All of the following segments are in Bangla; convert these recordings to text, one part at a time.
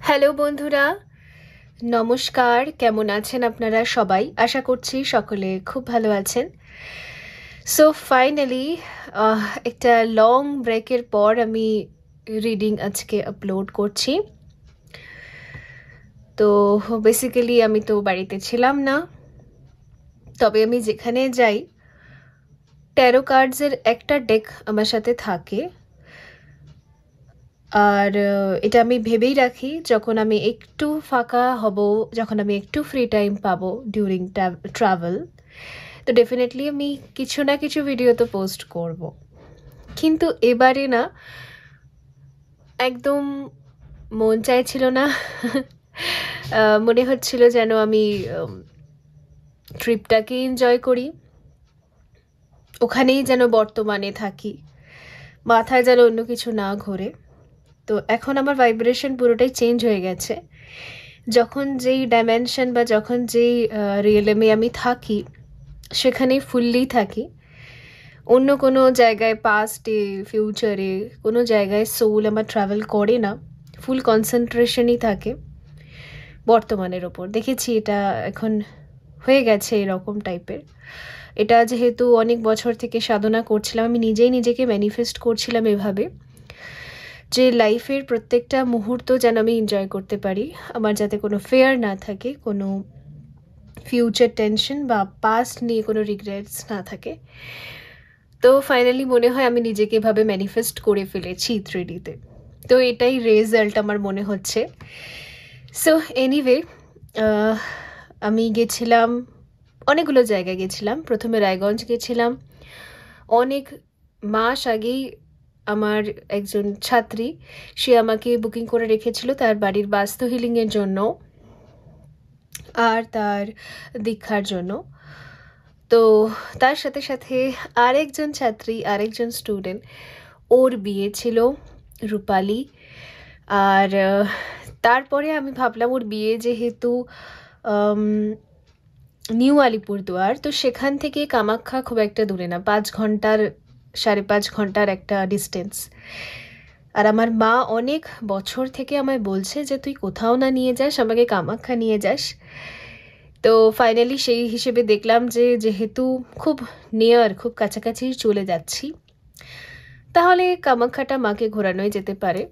হ্যালো বন্ধুরা, নমস্কার। কেমন আছেন আপনারা সবাই? আশা করছি সকলে খুব ভালো আছেন। সো ফাইনালি একটা লং ব্রেকের পর আমি রিডিং আজকে আপলোড করছি। তো বেসিক্যালি আমি তো বাড়িতে ছিলাম না, তবে আমি যেখানে যাই ট্যারো কার্ডসের একটা ডেক আমার সাথে থাকে। আর এটা আমি ভেবেই রাখি যখন আমি একটু ফাঁকা হব, যখন আমি একটু ফ্রি টাইম পাবো ডিউরিং ট্রাভেল, তো ডেফিনেটলি আমি কিছু না কিছু ভিডিও তো পোস্ট করব। কিন্তু এবারে না, একদম মন চাইছিল না। মনে হচ্ছিল যেন আমি ট্রিপটাকে এনজয় করি, ওখানেই যেন বর্তমানে থাকি, মাথায় যেন অন্য কিছু না ঘোরে। তো এখন আমার ভাইব্রেশন পুরোটাই চেঞ্জ হয়ে গেছে। যখন যেই ডাইমেনশন বা যখন যেই রিয়েলেমে আমি থাকি সেখানেই ফুললি থাকি। অন্য কোনো জায়গায় পাস্টে ফিউচারে কোনো জায়গায় সোল আমার ট্রাভেল করে না, ফুল কনসেন্ট্রেশনই থাকে বর্তমানের ওপর। দেখেছি এটা এখন হয়ে গেছে এরকম টাইপের। এটা যেহেতু অনেক বছর থেকে সাধনা করছিলাম, আমি নিজেই নিজেকে ম্যানিফেস্ট করছিলাম এভাবে যে লাইফের প্রত্যেকটা মুহূর্ত যেন আমি এনজয় করতে পারি, আমার যাতে কোনো ফেয়ার না থাকে, কোনো ফিউচার টেনশন বা পাস্ট নিয়ে কোনো রিগ্রেটস না থাকে। তো ফাইনালি মনে হয় আমি নিজেকে এভাবে ম্যানিফেস্ট করে ফেলেছি 3Dতে। তো এটাই রেজাল্ট আমার মনে হচ্ছে। সো এনিওয়ে, আমি গেছিলাম, অনেকগুলো জায়গায় গেছিলাম। প্রথমে রায়গঞ্জ গেছিলাম। অনেক মাস আগেই আমার একজন ছাত্রী, সে আমাকে বুকিং করে রেখেছিল তার বাড়ির বাস্তু হিলিংয়ের জন্য আর তার দীক্ষার জন্য। তো তার সাথে সাথে আরেকজন ছাত্রী, আরেকজন স্টুডেন্ট, ওর বিয়ে ছিল রূপালি। আর তারপরে আমি ভাবলাম ওর বিয়ে যেহেতু নিউ আলিপুরদুয়ার, তো সেখান থেকে কামাখ্যা খুব একটা দূরে না, 5 ঘন্টার 5.5 ঘন্টার একটা ডিস্টেন্স। আর আমার মা অনেক বছর থেকে আমায় বলছে যে তুই কোথাও না নিয়ে যাস, আমাকে কামাখ্যা নিয়ে যাস। তো ফাইনালি সেই হিসেবে দেখলাম যে যেহেতু খুব নিয়ার, খুব কাছাকাছি চলে যাচ্ছি, তাহলে কামাখ্যাটা মাকে ঘোরানোই যেতে পারে।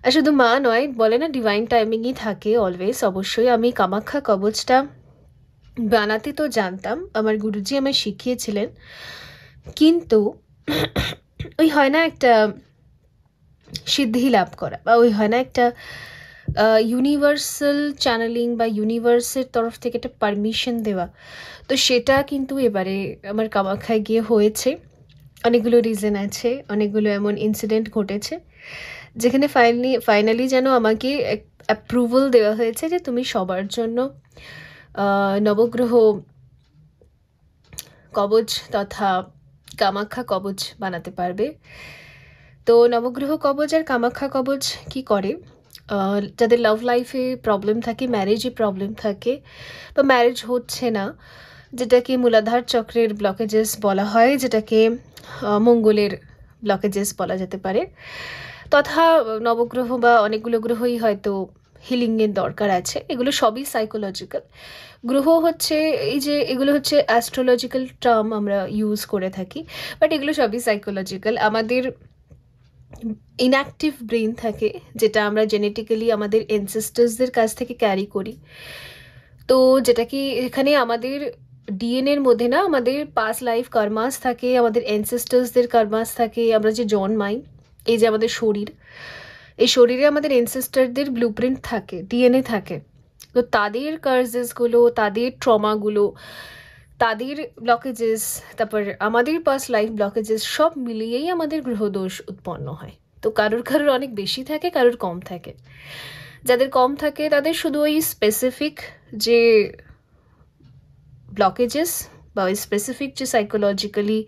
আর শুধু মা নয়, বলে না ডিভাইন টাইমিংই থাকে অলওয়েজ। অবশ্যই আমি কামাখ্যা কবচটা বানাতে তো জানতাম, আমার গুরুজি আমায় শিখিয়েছিলেন, কিন্তু ওই হয় না একটা সিদ্ধি লাভ করা, বা ওই হয় না একটা ইউনিভার্সাল চ্যানেলিং বা ইউনিভার্সের তরফ থেকে একটা পারমিশন দেওয়া। তো সেটা কিন্তু এবারে আমার কামাখ্যায় গিয়ে হয়েছে। অনেকগুলো রিজন আছে, অনেকগুলো এমন ইনসিডেন্ট ঘটেছে যেখানে ফাইনালি যেন আমাকে অ্যাপ্রুভাল দেওয়া হয়েছে যে তুমি সবার জন্য নবগ্রহ কবচ তথা কামাখ্যা কবচ বানাতে পারবে। তো নবগ্রহ কবচ আর কামাখ্যা কবচ কি করে, যাদের লাভ লাইফে প্রবলেম থাকে, ম্যারেজে প্রবলেম থাকে বা ম্যারেজ হচ্ছে না, যেটাকে মূলাধার চক্রের ব্লকেজেস বলা হয়, যেটাকে মঙ্গলের ব্লকেজেস বলা যেতে পারে, তথা নবগ্রহ বা অনেকগুলো গ্রহই হয়তো হিলিংয়ের দরকার আছে। এগুলো সবই সাইকোলজিক্যাল। গ্রহ হচ্ছে, এই যে এগুলো হচ্ছে অ্যাস্ট্রোলজিক্যাল টার্ম আমরা ইউজ করে থাকি, বাট এগুলো সবই সাইকোলজিক্যাল। আমাদের ইনঅ্যাক্টিভ ব্রেন থাকে, যেটা আমরা জেনেটিক্যালি আমাদের এনসেস্টার্সদের কাছ থেকে ক্যারি করি। তো যেটা কি এখানে আমাদের ডিএনএর মধ্যে না, আমাদের পাস্ট লাইফ কর্মাস থাকে, আমাদের এনসেস্টার্সদের কর্মাস থাকে। আমরা যে জন্মাই, এই যে আমাদের শরীর, এই শরীরে আমাদের এনসেস্টারদের ব্লুপ্রিন্ট থাকে, ডিএনএ থাকে। তো তাদের কার্সেসগুলো, তাদের ট্রমাগুলো, তাদের ব্লকেজেস, তারপর আমাদের পাস্ট লাইফ ব্লকেজেস সব মিলিয়েই আমাদের গ্রহদোষ উৎপন্ন হয়। তো কারোর কারোর অনেক বেশি থাকে, কারোর কম থাকে। যাদের কম থাকে তাদের শুধু ওই স্পেসিফিক যে ব্লকেজেস বা ওই স্পেসিফিক যে সাইকোলজিক্যালি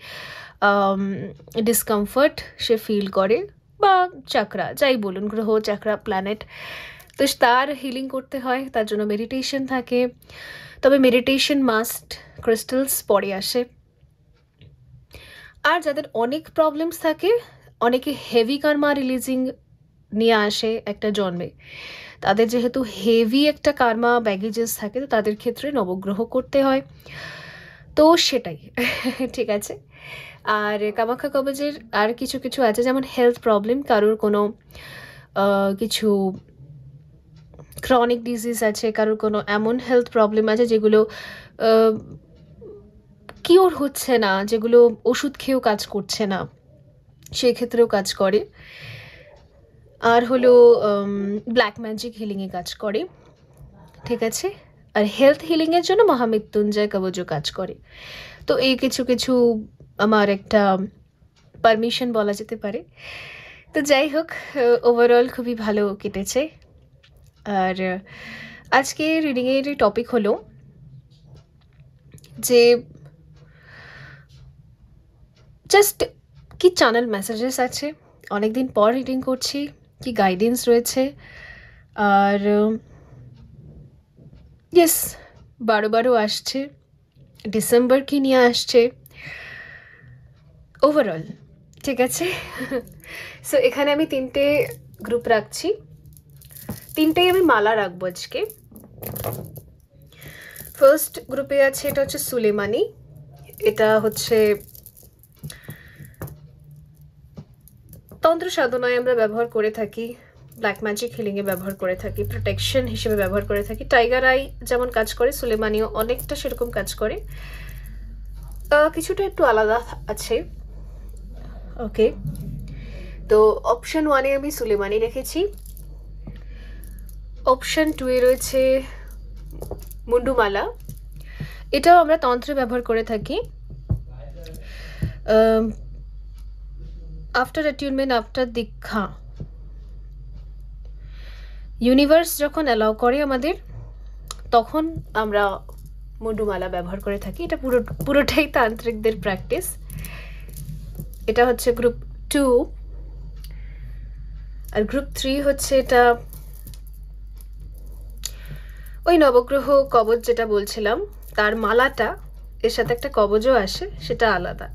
ডিসকমফর্ট সে ফিল করে, বা চাকরা যাই বলুন, গ্রহ চাকরা প্ল্যানেট, তো তার হিলিং করতে হয়, তার জন্য মেডিটেশন থাকে। তবে মেডিটেশন মাস্ট, ক্রিস্টালস পরে আসে। আর যাদের অনেক প্রবলেমস থাকে, অনেকে হেভি কার্মা রিলিজিং নিয়ে আসে একটা জন্মে, তাদের যেহেতু হেভি একটা কার্মা ব্যাগেজেস থাকে, তো তাদের ক্ষেত্রে নবগ্রহ করতে হয়, তো সেটাই। ঠিক আছে। আর কামাখ্যা কবচের আর কিছু কিছু আছে, যেমন হেলথ প্রবলেম, কারোর কোনো কিছু ক্রনিক ডিজিজ আছে, কারোর কোনো এমন হেলথ প্রবলেম আছে যেগুলো কিওর হচ্ছে না, যেগুলো ওষুধ খেয়েও কাজ করছে না, সেই ক্ষেত্রেও কাজ করে। আর হলো ব্ল্যাক ম্যাজিক হিলিংয়ে কাজ করে, ঠিক আছে। আর হেলথ হিলিংয়ের জন্য মহামৃত্যুঞ্জয় কবচও কাজ করে। তো এই কিছু কিছু আমার একটা পারমিশন বলা যেতে পারে। তো যাই হোক, ওভারঅল খুবই ভালো কেটেছে। আর আজকে রিডিংয়ের টপিক হলো যে জাস্ট কি চ্যানেল মেসেজেস আছে, অনেকদিন পর রিডিং করছি, কি গাইডেন্স রয়েছে, আর ইয়েস 12 আসছে, ডিসেম্বর কি নিয়ে আসছে, ওভারঅল ঠিক আছে। সো এখানে আমি 3টে গ্রুপ রাখছি, 3টেই আমি মালা রাখবো আজকে। ফার্স্ট গ্রুপে আছে, এটা হচ্ছে সুলেমানি, এটা হচ্ছে তন্ত্র সাধনায় আমরা ব্যবহার করে থাকি, ব্ল্যাক ম্যাজিক হিলিংয়ে ব্যবহার করে থাকি, প্রোটেকশন হিসেবে ব্যবহার করে থাকি। টাইগার আই যেমন কাজ করে, সুলেমানিও অনেকটা সেরকম কাজ করে, কিছুটা একটু আলাদা আছে। ওকে, তো অপশন 1-এ আমি সুলেমানি রেখেছি, অপশন 2-এ রয়েছে মুন্ডুমালা, এটাও আমরা তন্ত্রে ব্যবহার করে থাকি। আফটার অ্যাটিউনমেন্ট, আফটার দীক্ষা, ইউনিভার্স যখন অ্যালাউ করে আমাদের, তখন আমরা মুন্ডুমালা ব্যবহার করে থাকি। এটা পুরোটাই তান্ত্রিকদের প্র্যাকটিস। এটা হচ্ছে গ্রুপ 2, আর গ্রুপ 3 হচ্ছে এটা ওই নবগ্রহ কবচ যেটা বলছিলাম, তার মালাটা এর সাথে একটা কবচও আসে, সেটা আলাদা।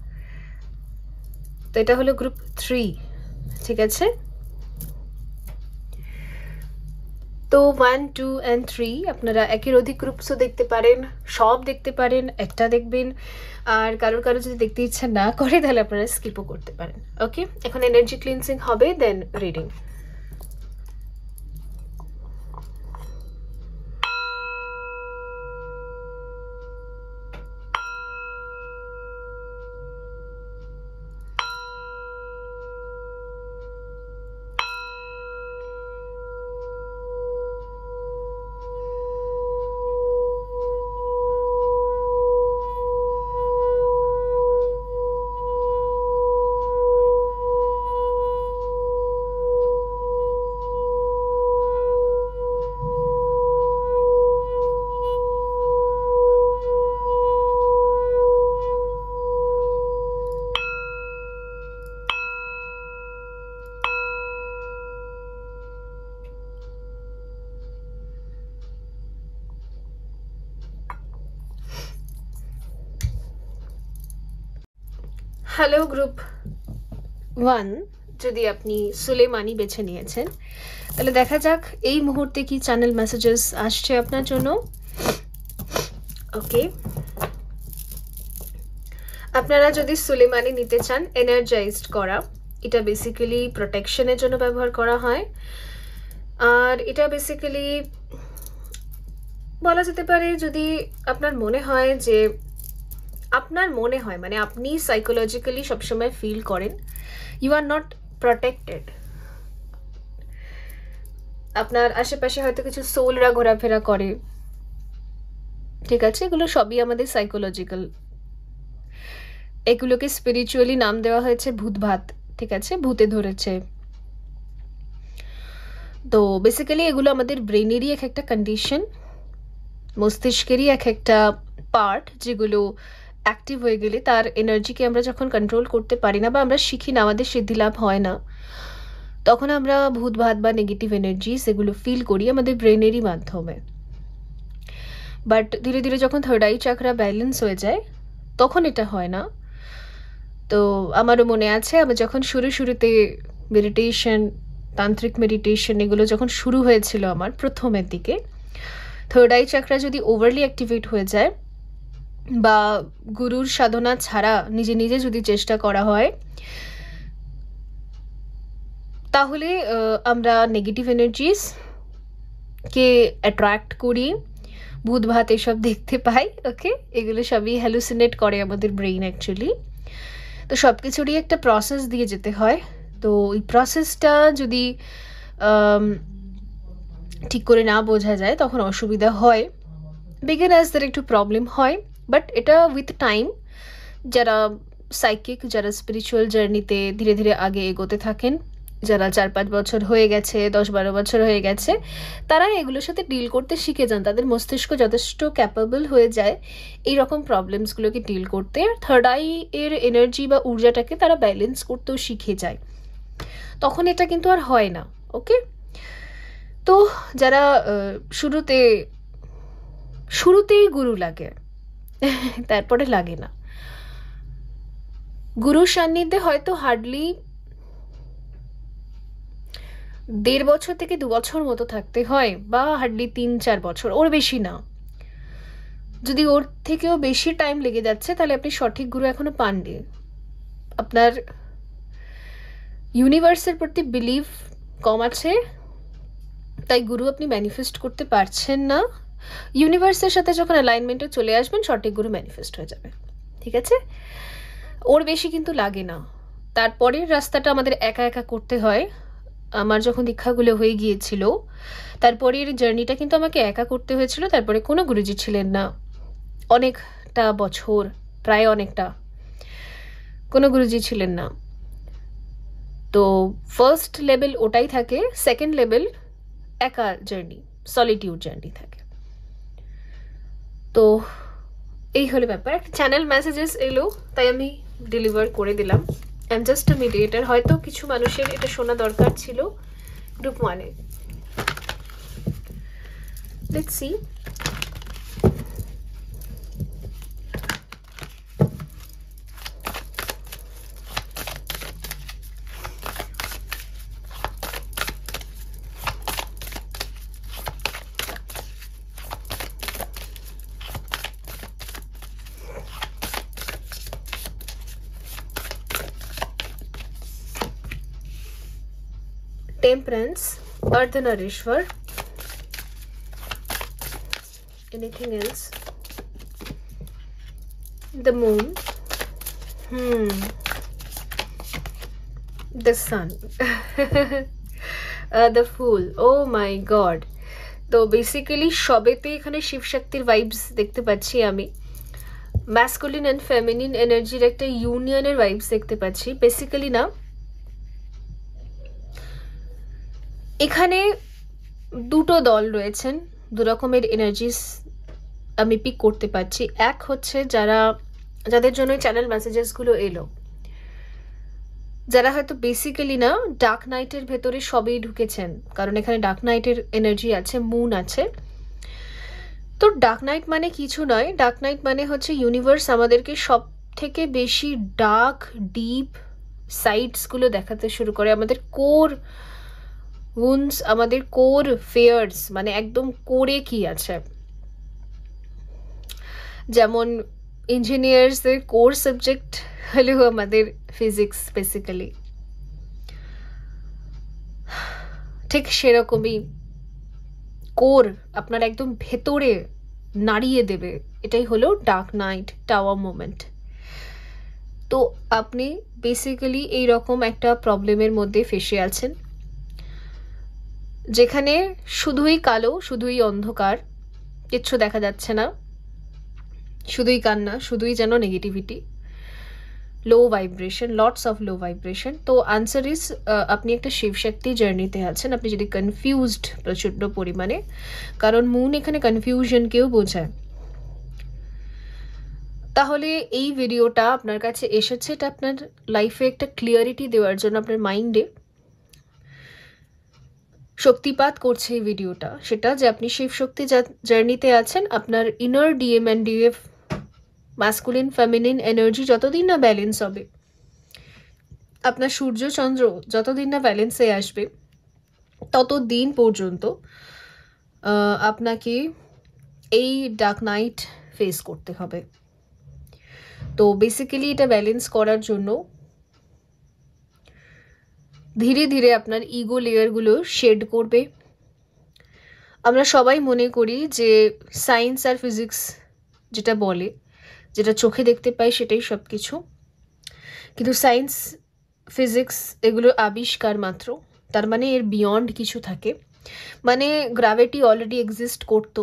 তো এটা হলো গ্রুপ 3, ঠিক আছে। তো 1, 2 and 3 আপনারা একের অধিক গ্রুপসও দেখতে পারেন, সব দেখতে পারেন, একটা দেখবেন। আর কারোর যদি দেখতে ইচ্ছা না করে, তাহলে আপনারা স্কিপও করতে পারেন। ওকে, এখন এনার্জি ক্লিনসিং হবে, দেন রিডিং। হ্যালো গ্রুপ 1, যদি আপনি সুলেমানি বেছে নিয়েছেন, তাহলে দেখা যাক এই মুহূর্তে কি চ্যানেল মেসেজেস আসছে আপনার জন্য। ওকে, আপনারা যদি সুলেমানি নিতে চান, এনার্জাইজড করা, এটা বেসিক্যালি প্রোটেকশনের জন্য ব্যবহার করা হয়। আর এটা বেসিক্যালি বলা যেতে পারে, যদি আপনার মনে হয় যে, মানে আপনি সাইকোলজিক্যালি সবসময় ফিল করেন ইউ আর নট প্রোটেক্টেড, আপনার আশেপাশে হয়তো কিছু সোলরা ঘোরাফেরা করে, ঠিক আছে, এগুলো সবই আমাদের সাইকোলজিক্যাল, এগুলোকে স্পিরিচুয়ালি নাম দেওয়া হয়েছে ভূতভাত, ঠিক আছে, ভূতে ধরেছে। তো বেসিক্যালি এগুলো আমাদের ব্রেনেরই এক একটা কন্ডিশন, মস্তিষ্কেরই এক একটা পার্ট, যেগুলো অ্যাক্টিভ হয়ে গেলে তার এনার্জিকে আমরা যখন কন্ট্রোল করতে পারি না, বা আমরা শিখি না, আমাদের সিদ্ধি লাভ হয় না, তখন আমরা ভূতভাত বা নেগেটিভ এনার্জি সেগুলো ফিল করি আমাদের ব্রেনেরই মাধ্যমে। বাট ধীরে ধীরে যখন থার্ড আই চাকরা ব্যালেন্স হয়ে যায়, তখন এটা হয় না। তো আমারও মনে আছে, আমি যখন শুরুতে মেডিটেশন তান্ত্রিক মেডিটেশন এগুলো যখন শুরু হয়েছিল আমার প্রথমের দিকে, থার্ড আই চাকরা যদি ওভারলি অ্যাক্টিভেট হয়ে যায় বা গুরুর সাধনা ছাড়া নিজে নিজে যদি চেষ্টা করা হয়, তাহলে আমরা নেগেটিভ এনার্জিস কে অ্যাট্রাক্ট করি, ভূত ভাত এসব দেখতে পাই। ওকে, এগুলো সবই হ্যালুসিনেট করে আমাদের ব্রেইন অ্যাকচুয়ালি। তো সব কিছুরই একটা প্রসেস দিয়ে যেতে হয়। তো এই প্রসেসটা যদি ঠিক করে না বোঝা যায় তখন অসুবিধা হয়, বিগিনার্সদের একটু প্রবলেম হয়। বাট এটা উইথ টাইম যারা সাইকিক, যারা স্পিরিচুয়াল জার্নিতে ধীরে ধীরে আগে এগোতে থাকেন, যারা 4-5 বছর হয়ে গেছে, 10-12 বছর হয়ে গেছে, তারা এগুলোর সাথে ডিল করতে শিখে যান। তাদের মস্তিষ্ক যথেষ্ট ক্যাপাবল হয়ে যায় এইরকম প্রবলেমসগুলোকে ডিল করতে। থার্ড আই এর এনার্জি বা ঊর্জাটাকে তারা ব্যালেন্স করতেও শিখে যায়, তখন এটা কিন্তু আর হয় না। ওকে, তো যারা শুরুতেই গুরু লাগে তারপরে লাগে না, গুরুর সান্নিধ্যে হয়তো হার্ডলি 1.5 বছর থেকে 2 বছর মতো থাকতে হয়, বা হার্ডলি 3-4 বছর, ওর বেশি না। যদি ওর থেকেও বেশি টাইম লেগে যাচ্ছে তাহলে আপনি সঠিক গুরু এখনো পাননি। আপনার ইউনিভার্সের প্রতি বিলিভ কম আছে, তাই গুরু আপনি ম্যানিফেস্ট করতে পারছেন না। ইউনিভার্সের সাথে যখন অ্যালাইনমেন্টে চলে আসবেন, সঠিক গুরু ম্যানিফেস্ট হয়ে যাবে। ঠিক আছে, ওর বেশি কিন্তু লাগে না। তারপরের রাস্তাটা আমাদের একা একা করতে হয়। আমার যখন দীক্ষাগুলো হয়ে গিয়েছিল, তারপরের জার্নিটা কিন্তু আমাকে একা করতে হয়েছিল। তারপরে কোনো গুরুজি ছিলেন না অনেকটা বছর, প্রায় অনেকটা, কোনো গুরুজি ছিলেন না। তো ফার্স্ট লেভেল ওটাই থাকে, সেকেন্ড লেভেল একা জার্নি, সলিটিউড জার্নি থাকে। তো এই হলো ব্যাপার। একটা চ্যানেল মেসেজেস এলো, তাই আমি ডেলিভার করে দিলাম। I am just a mediator. হয়তো কিছু মানুষের এটা শোনা দরকার ছিল গ্রুপ 1-এ। Let's see. Temperance, Ardhanarishwar. Anything else? The moon. The sun. The fool. Oh my god. তো বেসিক্যালি সবেতে এখানে শিব শক্তির ভাইবস দেখতে পাচ্ছি আমি। ম্যাসকুলিন অ্যান্ড ফেমিনিন এনার্জির একটা ইউনিয়নের ভাইবস দেখতে পাচ্ছি। বেসিক্যালি না, এখানে দুটো দল রয়েছেন, দু রকমের এনার্জিস আমি পিক করতে পারছি। এক হচ্ছে যাদের জন্য চ্যানেল মেসেজেসগুলো এলো, যারা হয়তো বেসিক্যালি না ডার্ক নাইটের ভেতরে সবেই ঢুকেছেন, কারণ এখানে ডার্ক নাইটের এনার্জি আছে, মুন আছে। তো ডার্ক নাইট মানে কিছু নয়, ডার্ক নাইট মানে হচ্ছে ইউনিভার্স আমাদেরকে সব থেকে বেশি ডার্ক ডিপ সাইডসগুলো দেখাতে শুরু করে। আমাদের কোর উন্স, আমাদের কোর ফেয়ার্স, মানে একদম কোরে কি আছে। যেমন ইঞ্জিনিয়ার্সদের কোর সাবজেক্ট হলেও আমাদের ফিজিক্স বেসিক্যালি, ঠিক সেরকমই কোর আপনার একদম ভেতরে নাড়িয়ে দেবে। এটাই হলো ডার্ক নাইট টাওয়ার মোমেন্ট। তো আপনি বেসিক্যালি এইরকম একটা প্রবলেমের মধ্যে ফেসে আছেন, যেখানে শুধুই কালো, শুধুই অন্ধকার, কিচ্ছু দেখা যাচ্ছে না, শুধুই কান্না, শুধুই যেন negativity, low vibration, lots of low vibration. তো আনসার ইজ, আপনি একটা শিবশক্তি জার্নিতে আছেন। আপনি যদি কনফিউজড প্রচণ্ড পরিমাণে, কারণ মুন এখানে কনফিউশনকেও বোঝায়, তাহলে এই ভিডিওটা আপনার কাছে এসেছে, এটা আপনার লাইফে একটা ক্লিয়ারিটি দেওয়ার জন্য, আপনার মাইন্ডে শক্তিপাত করছে এই ভিডিওটা, সেটা যে আপনি শিবশক্তি জার্নিতে আছেন। আপনার inner DM and DF, masculine feminine energy যতদিন না ব্যালেন্স হবে, আপনার সূর্য চন্দ্র যতদিন না ব্যালেন্সে আসবে, ততদিন পর্যন্ত আপনাকে এই ডার্ক নাইট ফেস করতে হবে। তো বেসিক্যালি এটা ব্যালেন্স করার জন্য ধীরে ধীরে আপনার ইগো লেয়ারগুলো শেড করবে। আমরা সবাই মনে করি যে সায়েন্স আর ফিজিক্স যেটা বলে, যেটা চোখে দেখতে পাই সেটাই সব কিছু, কিন্তু সায়েন্স ফিজিক্স এগুলো আবিষ্কার মাত্র। তার মানে এর বিয়ন্ড কিছু থাকে। মানে গ্র্যাভিটি অলরেডি এক্সিস্ট করতো,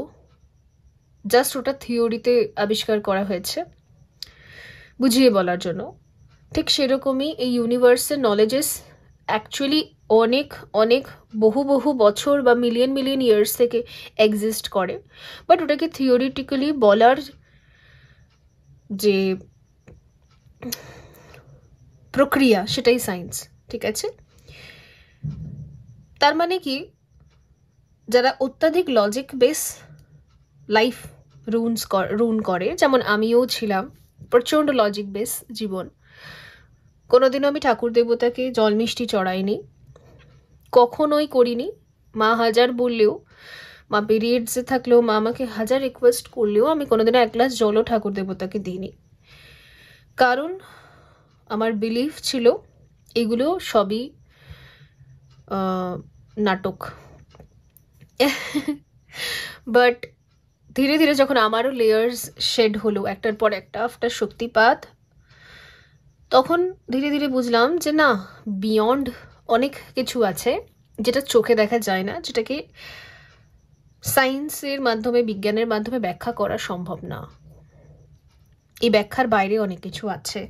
জাস্ট ওটা থিওরিতে আবিষ্কার করা হয়েছে বুঝিয়ে বলার জন্য। ঠিক সেরকমই এই ইউনিভার্সের নলেজেস অ্যাকচুয়ালি অনেক অনেক বহু বহু বছর বা মিলিয়ন মিলিয়ন ইয়ার্স থেকে এক্সিস্ট করে, বাট ওটাকে থিওরিটিক্যালি বলার যে প্রক্রিয়া সেটাই সায়েন্স। ঠিক আছে, তার মানে কি, যারা অত্যাধিক লজিক বেস লাইফ রুন করে, যেমন আমিও ছিলাম, প্রচণ্ড লজিক বেস জীবন। কোনোদিনও আমি ঠাকুর দেবতাকে জল মিষ্টি চড়াইনি, কখনোই করিনি। মা হাজার বললেও, মা পিরিয়ডসে থাকলেও, মা আমাকে হাজার রিকোয়েস্ট করলেও আমি কোনোদিনও এক গ্লাস জলও ঠাকুর দেবতাকে দিইনি। কারণ আমার বিলিফ ছিল এগুলো সবই নাটক। বাট ধীরে ধীরে যখন আমারও লেয়ার্স শেড হলো একটার পর একটা আফটার শক্তিপাত, তখন ধীরে ধীরে বুঝলাম যে না, বিয়ন্ড অনেক কিছু আছে যেটা চোখে দেখা যায় না, যেটাকে সায়েন্সের মাধ্যমে, বিজ্ঞানের মাধ্যমে ব্যাখ্যা করা সম্ভব না। এই ব্যাখ্যার বাইরে অনেক কিছু আছে।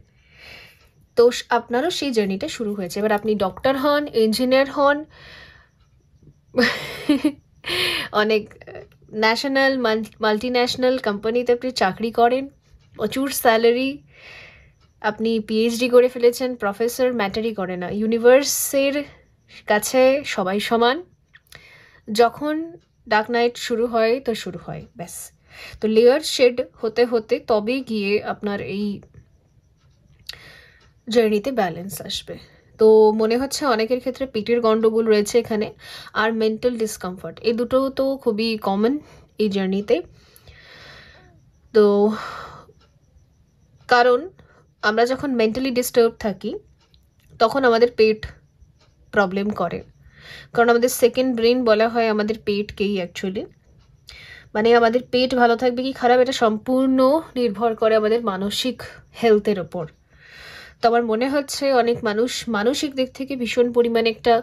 তো আপনারও সেই জার্নিটা শুরু হয়েছে। এবার আপনি ডক্টর হন, ইঞ্জিনিয়ার হন, অনেক ন্যাশনাল মাল্টি ন্যাশনাল কোম্পানিতে আপনি চাকরি করেন, প্রচুর স্যালারি, আপনি পিএইচডি করে ফেলেছেন, প্রফেসর, ম্যাটারই করে না। ইউনিভার্সের কাছে সবাই সমান। যখন ডার্ক নাইট শুরু হয় তো শুরু হয়, ব্যাস। তো লেয়ার শেড হতে হতে তবে গিয়ে আপনার এই জার্নিতে ব্যালেন্স আসবে। তো মনে হচ্ছে অনেকের ক্ষেত্রে পেটের গন্ডগোল রয়েছে এখানে, আর মেন্টাল ডিসকমফর্ট, এই দুটো তো খুবই কমন এই জার্নিতে। তো কারণ আমরা যখন মেন্টালি ডিস্টার্ব থাকি তখন আমাদের পেট প্রবলেম করে, কারণ আমাদের সেকেন্ড ব্রেন বলা হয় আমাদের পেটকেই অ্যাকচুয়ালি। মানে আমাদের পেট ভালো থাকবে কি খারাপ এটা সম্পূর্ণ নির্ভর করে আমাদের মানসিক হেলথের ওপর। তো আমার মনে হচ্ছে অনেক মানুষ মানসিক দিক থেকে ভীষণ পরিমাণে একটা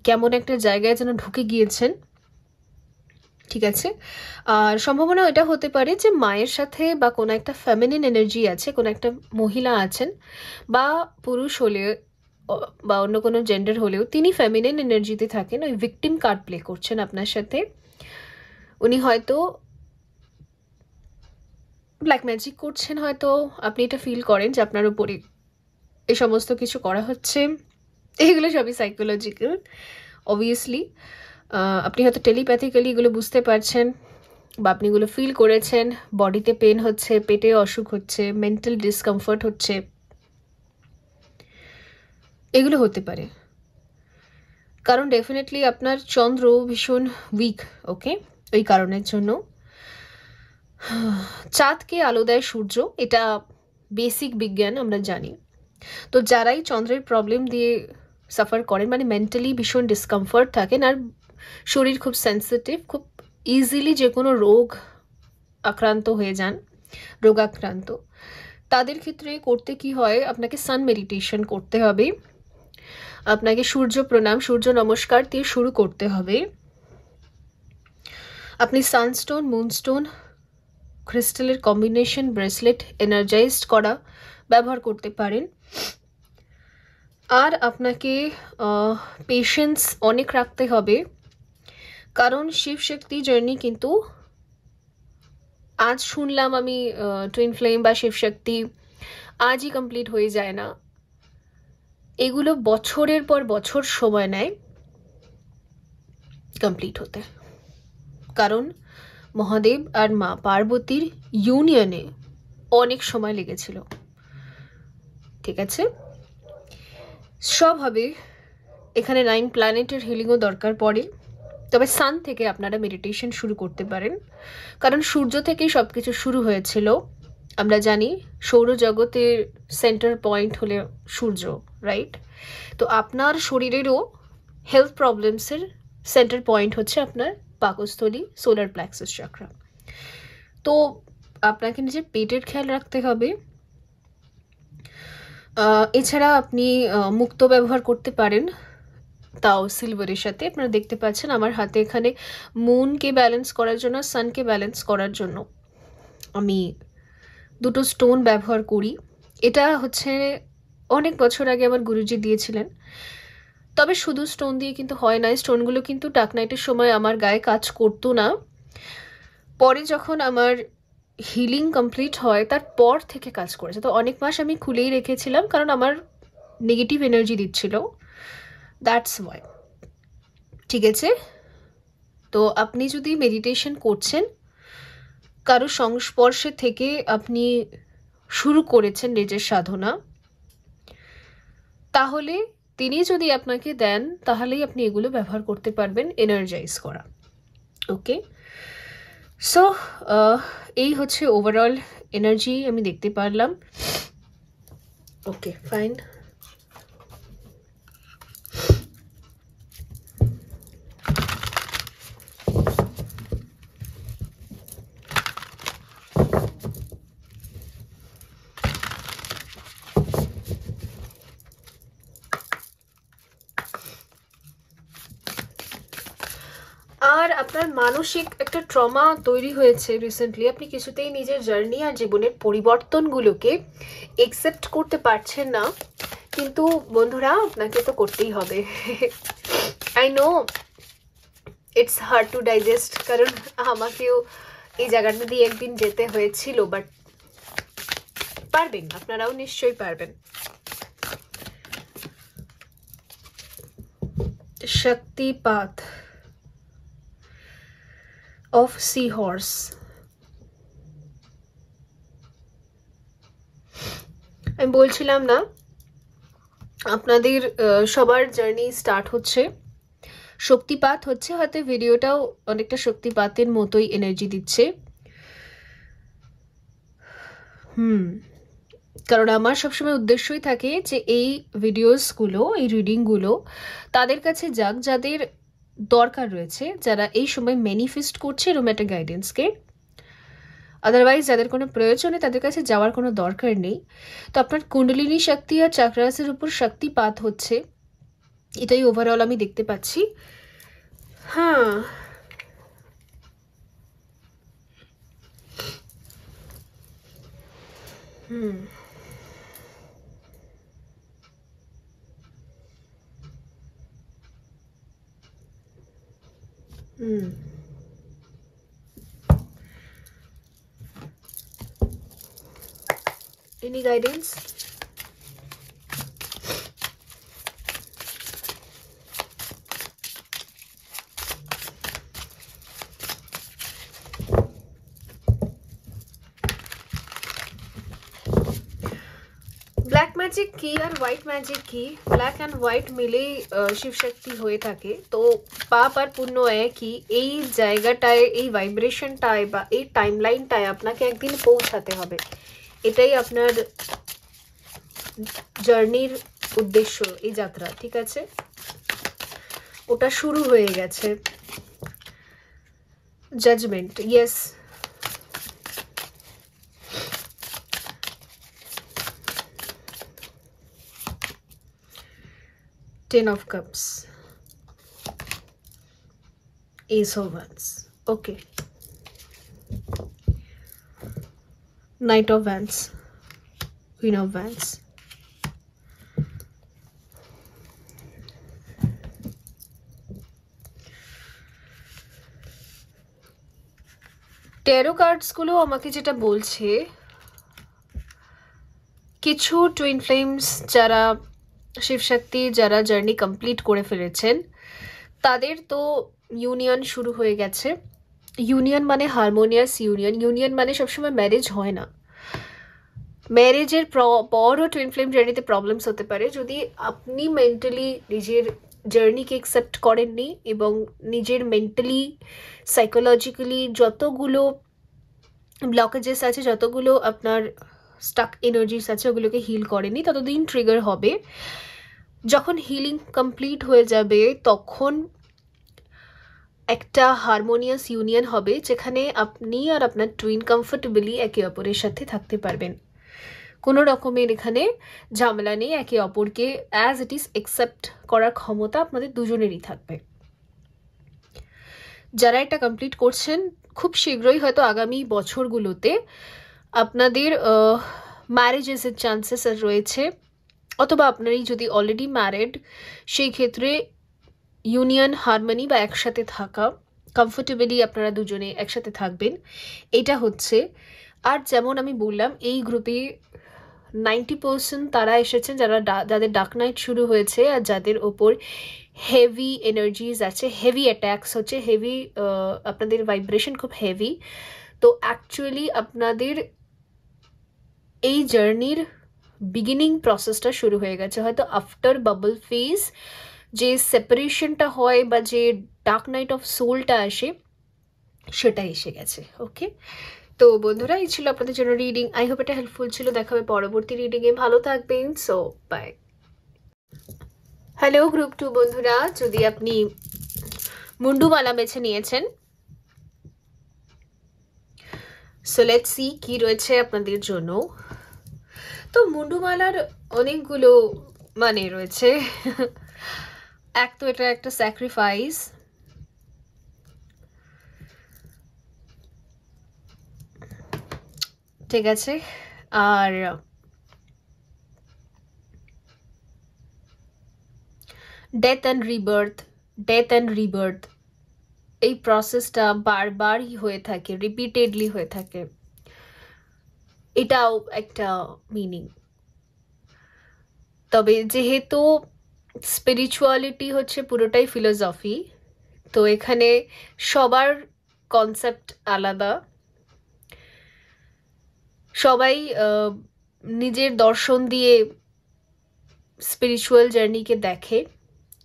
কেমন একটা জায়গায় যেন ঢুকে গিয়েছেন। ঠিক আছে, আর সম্ভাবনা এটা হতে পারে যে মায়ের সাথে বা কোনো একটা ফেমিনিন এনার্জি আছে, কোনো একটা মহিলা আছেন বা পুরুষ হলে বা অন্য কোনো জেন্ডার হলেও তিনি ফেমিনিন এনার্জিতে থাকেন, ওই ভিকটিম কার্ড প্লে করছেন আপনার সাথে। উনি হয়তো ব্ল্যাক ম্যাজিক করছেন, হয়তো আপনি এটা ফিল করেন যে আপনার উপরে এই সমস্ত কিছু করা হচ্ছে। এগুলো সবই সাইকোলজিক্যাল অবভিয়াসলি। আপনি হয়তো টেলিপ্যাথিক্যালি এগুলো বুঝতে পারছেন বা আপনি এগুলো ফিল করেছেন, বডিতে পেন হচ্ছে, পেটে অসুখ হচ্ছে, মেন্টাল ডিসকমফর্ট হচ্ছে, এগুলো হতে পারে। কারণ ডেফিনেটলি আপনার চন্দ্র ভীষণ উইক, ওকে, ওই কারণের জন্য। চাঁদকে আলো দেয় সূর্য, এটা বেসিক বিজ্ঞান আমরা জানি। তো যারাই চন্দ্রের প্রবলেম দিয়ে সাফার করেন, মানে মেন্টালি ভীষণ ডিসকমফর্ট থাকেন আর শরীর খুব সেন্সিটিভ, খুব ইজিলি যে কোনো রোগ আক্রান্ত হয়ে যান, রোগাক্রান্ত, তাদের ক্ষেত্রে করতে কি হয়, আপনাকে সান মেডিটেশন করতে হবে, আপনাকে সূর্য প্রণাম, সূর্য নমস্কার দিয়ে শুরু করতে হবে। আপনি সানস্টোন, মুনস্টোন, ক্রিস্টালের কম্বিনেশন ব্রেসলেট এনার্জাইজড করা ব্যবহার করতে পারেন। আর আপনাকে পেশেন্স অনেক রাখতে হবে, কারণ শিব শক্তি জার্নি কিন্তু আজ শুনলাম আমি টুইন ফ্লেম বা শিবশক্তি আজই কমপ্লিট হয়ে যায় না, এগুলো বছরের পর বছর সময় নেয় কমপ্লিট হতে। কারণ মহাদেব আর মা পার্বতীর ইউনিয়নে অনেক সময় লেগেছিল। ঠিক আছে, সব হবে এখানে 9 প্ল্যানেটের হিলিংও দরকার পড়ে। তবে সান থেকে আপনারা মেডিটেশন শুরু করতে পারেন, কারণ সূর্য থেকেই সব কিছু শুরু হয়েছিল। আমরা জানি সৌরজগতের সেন্টার পয়েন্ট হলে সূর্য, রাইট? তো আপনার শরীরেরও হেলথ প্রবলেমসের সেন্টার পয়েন্ট হচ্ছে আপনার পাকস্থলী, সোলার প্লেক্সাস চক্র। তো আপনাকে নিজের পেটের খেয়াল রাখতে হবে। এছাড়া আপনি মুক্ত ব্যবহার করতে পারেন, তাও সিলভারের সাথে। আপনারা দেখতে পাচ্ছেন আমার হাতে এখানে মুনকে ব্যালেন্স করার জন্য, সানকে ব্যালেন্স করার জন্য আমি দুটো স্টোন ব্যবহার করি। এটা হচ্ছে অনেক বছর আগে আমার গুরুজি দিয়েছিলেন। তবে শুধু স্টোন দিয়ে কিন্তু হয় না, স্টোনগুলো কিন্তু ডাক নাইটের সময় আমার গায়ে কাজ করতো না। পরে যখন আমার হিলিং কমপ্লিট হয় তারপর থেকে কাজ করেছে। তো অনেক মাস আমি খুলেই রেখেছিলাম, কারণ আমার নেগেটিভ এনার্জি দিচ্ছিল, দ্যাটস ওয়াই। ঠিক আছে? তো আপনি যদি মেডিটেশন করছেন, কারো সংস্পর্শে থেকে আপনি শুরু করেছেন নিজের সাধনা, তাহলে তিনি যদি আপনাকে দেন তাহলেই আপনি এগুলো ব্যবহার করতে পারবেন এনার্জাইজ করা। ওকে, সো এই হচ্ছে ওভারঅল এনার্জি আমি দেখতে পারলাম। ওকে, ফাইন। আর আপনার মানসিক একটা ট্রমা তৈরি হয়েছে রিসেন্টলি, আপনি কিছুতেই নিজের জার্নি আর জীবনের পরিবর্তনগুলোকে একসেপ্ট করতে পারছেন না। কিন্তু বন্ধুরা, আপনাকে তো করতেই হবে। I know it's hard to digest, কারণ আমাকেও এই জায়গাটা দিয়ে একদিন যেতে হয়েছিল, বাট পারবেন, আপনারাও নিশ্চয়ই পারবেন। শক্তিপাত of seahorse. আমি বলছিলাম না, আপনাদের সবার জার্নি স্টার্ট হচ্ছে, শক্তিপাত হচ্ছে, হয়তো ভিডিওটাও অনেকটা শক্তিপাতের মতোই এনার্জি দিচ্ছে। কারণ আমার সবসময় উদ্দেশ্যই থাকে যে এই ভিডিওসগুলো, এই রিডিংগুলো তাদের কাছে যাক যাদের দরকার রয়েছে, যারা এই সময় ম্যানিফেস্ট করছে এরকম একটা গাইডেন্সকে। আদারওয়াইজ যাদের কোনো প্রয়োজনে তাদের কাছে যাওয়ার কোনো দরকার নেই। তো আপনার কুণ্ডলিনী শক্তি আর চাকরাসের উপর শক্তিপাত হচ্ছে, এটাই ওভারঅল আমি দেখতে পাচ্ছি। হ্যাঁ, Any guidance? ব্ল্যাক ম্যাজিক কি আর হোয়াইট ম্যাজিক কি? ব্ল্যাক অ্যান্ড হোয়াইট মিলেই শিবশক্তি হয়ে থাকে। তো পাপ আর পুণ্য একই। এই জায়গাটায়, এই ভাইব্রেশনটায় বা এই টাইমলাইনটায় আপনাকে একদিন পৌঁছাতে হবে। এটাই আপনার জার্নির উদ্দেশ্য, এই যাত্রা। ঠিক আছে, ওটা শুরু হয়ে গেছে। Judgement, yes. Ten of Cups, Ace of Wands, okay. Knight of Wands, Queen of Wands. Tarot কার্ডসগুলো আমাকে যেটা বলছে, কিছু টুইন ফ্লেমস যারা শিবশক্তি, যারা জার্নি কমপ্লিট করে ফেলেছেন, তাদের তো ইউনিয়ন শুরু হয়ে গেছে। ইউনিয়ন মানে হারমোনিয়াস ইউনিয়ন। ইউনিয়ন মানে সবসময় ম্যারেজ হয় না। ম্যারেজের পরও টুইন ফ্লেম জার্নিতে প্রবলেমস হতে পারে যদি আপনি মেন্টালি নিজের জার্নিকে অ্যাকসেপ্ট করেননি এবং নিজের মেন্টালি সাইকোলজিক্যালি যতগুলো ব্লকেজেস আছে, যতগুলো আপনার স্টাক এনার্জিস আছে, ওগুলোকে হিল করেনি, ততদিন ট্রিগার হবে। যখন হিলিং কমপ্লিট হয়ে যাবে তখন একটা হারমোনিয়াস ইউনিয়ন হবে, যেখানে আপনি আর আপনার টুইন কমফোর্টেবলি একে অপরের সাথে থাকতে পারবেন। কোনো রকমের এখানে ঝামেলা নেই, একে অপরকে অ্যাজ ইট ইজ অ্যাকসেপ্ট করার ক্ষমতা আপনাদের দুজনেরই থাকবে। যারা এটা কমপ্লিট করছেন, খুব শীঘ্রই হয়তো আগামী বছরগুলোতে আপনাদের ম্যারেজেসের চান্সেস রয়েছে, অথবা আপনারই যদি অলরেডি ম্যারিড, সেই ক্ষেত্রে ইউনিয়ন, হারমোনি বা একসাথে থাকা, কমফোর্টেবলি আপনারা দুজনে একসাথে থাকবেন, এটা হচ্ছে। আর যেমন আমি বললাম, এই গ্রুপে 90% তারা এসেছেন যাদের ডার্ক নাইট শুরু হয়েছে আর যাদের ওপর হেভি এনার্জিজ আছে, হেভি অ্যাট্যাকস হচ্ছে, হেভি আপনাদের ভাইব্রেশন খুব হেভি। তো অ্যাকচুয়ালি আপনাদের এই জার্নির বিগিনিং প্রসেসটা শুরু হয়ে গেছে। হয়তো আফটার বাবল ফেজ যে সেপারেশনটা হয় বা যে ডার্ক নাইট অফ সোলটা আসে, সেটা এসে গেছে। ওকে, তো বন্ধুরা, এই ছিল আপনাদের জন্য রিডিং। আই হোপ এটা হেল্পফুল ছিল। দেখা হবে পরবর্তী রিডিংয়ে। ভালো থাকবেন। So by. হ্যালো গ্রুপ 2 বন্ধুরা, যদি আপনি মুন্ডুমালা বেছে নিয়েছেন, সো লেটস সি কি রয়েছে আপনাদের জন্য। তো মুন্ডুমালার অনেকগুলো মানে রয়েছে। এক তো এটা একটা স্যাক্রিফাইস, ঠিক আছে, আর ডেথ অ্যান্ড রিবার্থ এই প্রসেসটা বারবারই হয়ে থাকে, রিপিটেডলি হয়ে থাকে, এটাও একটা মিনিং। তবে যেহেতু স্পিরিচুয়ালিটি হচ্ছে পুরোটাই ফিলোসফি, তো এখানে সবার কনসেপ্ট আলাদা, সবাই নিজের দর্শন দিয়ে স্পিরিচুয়াল জার্নিকে দেখে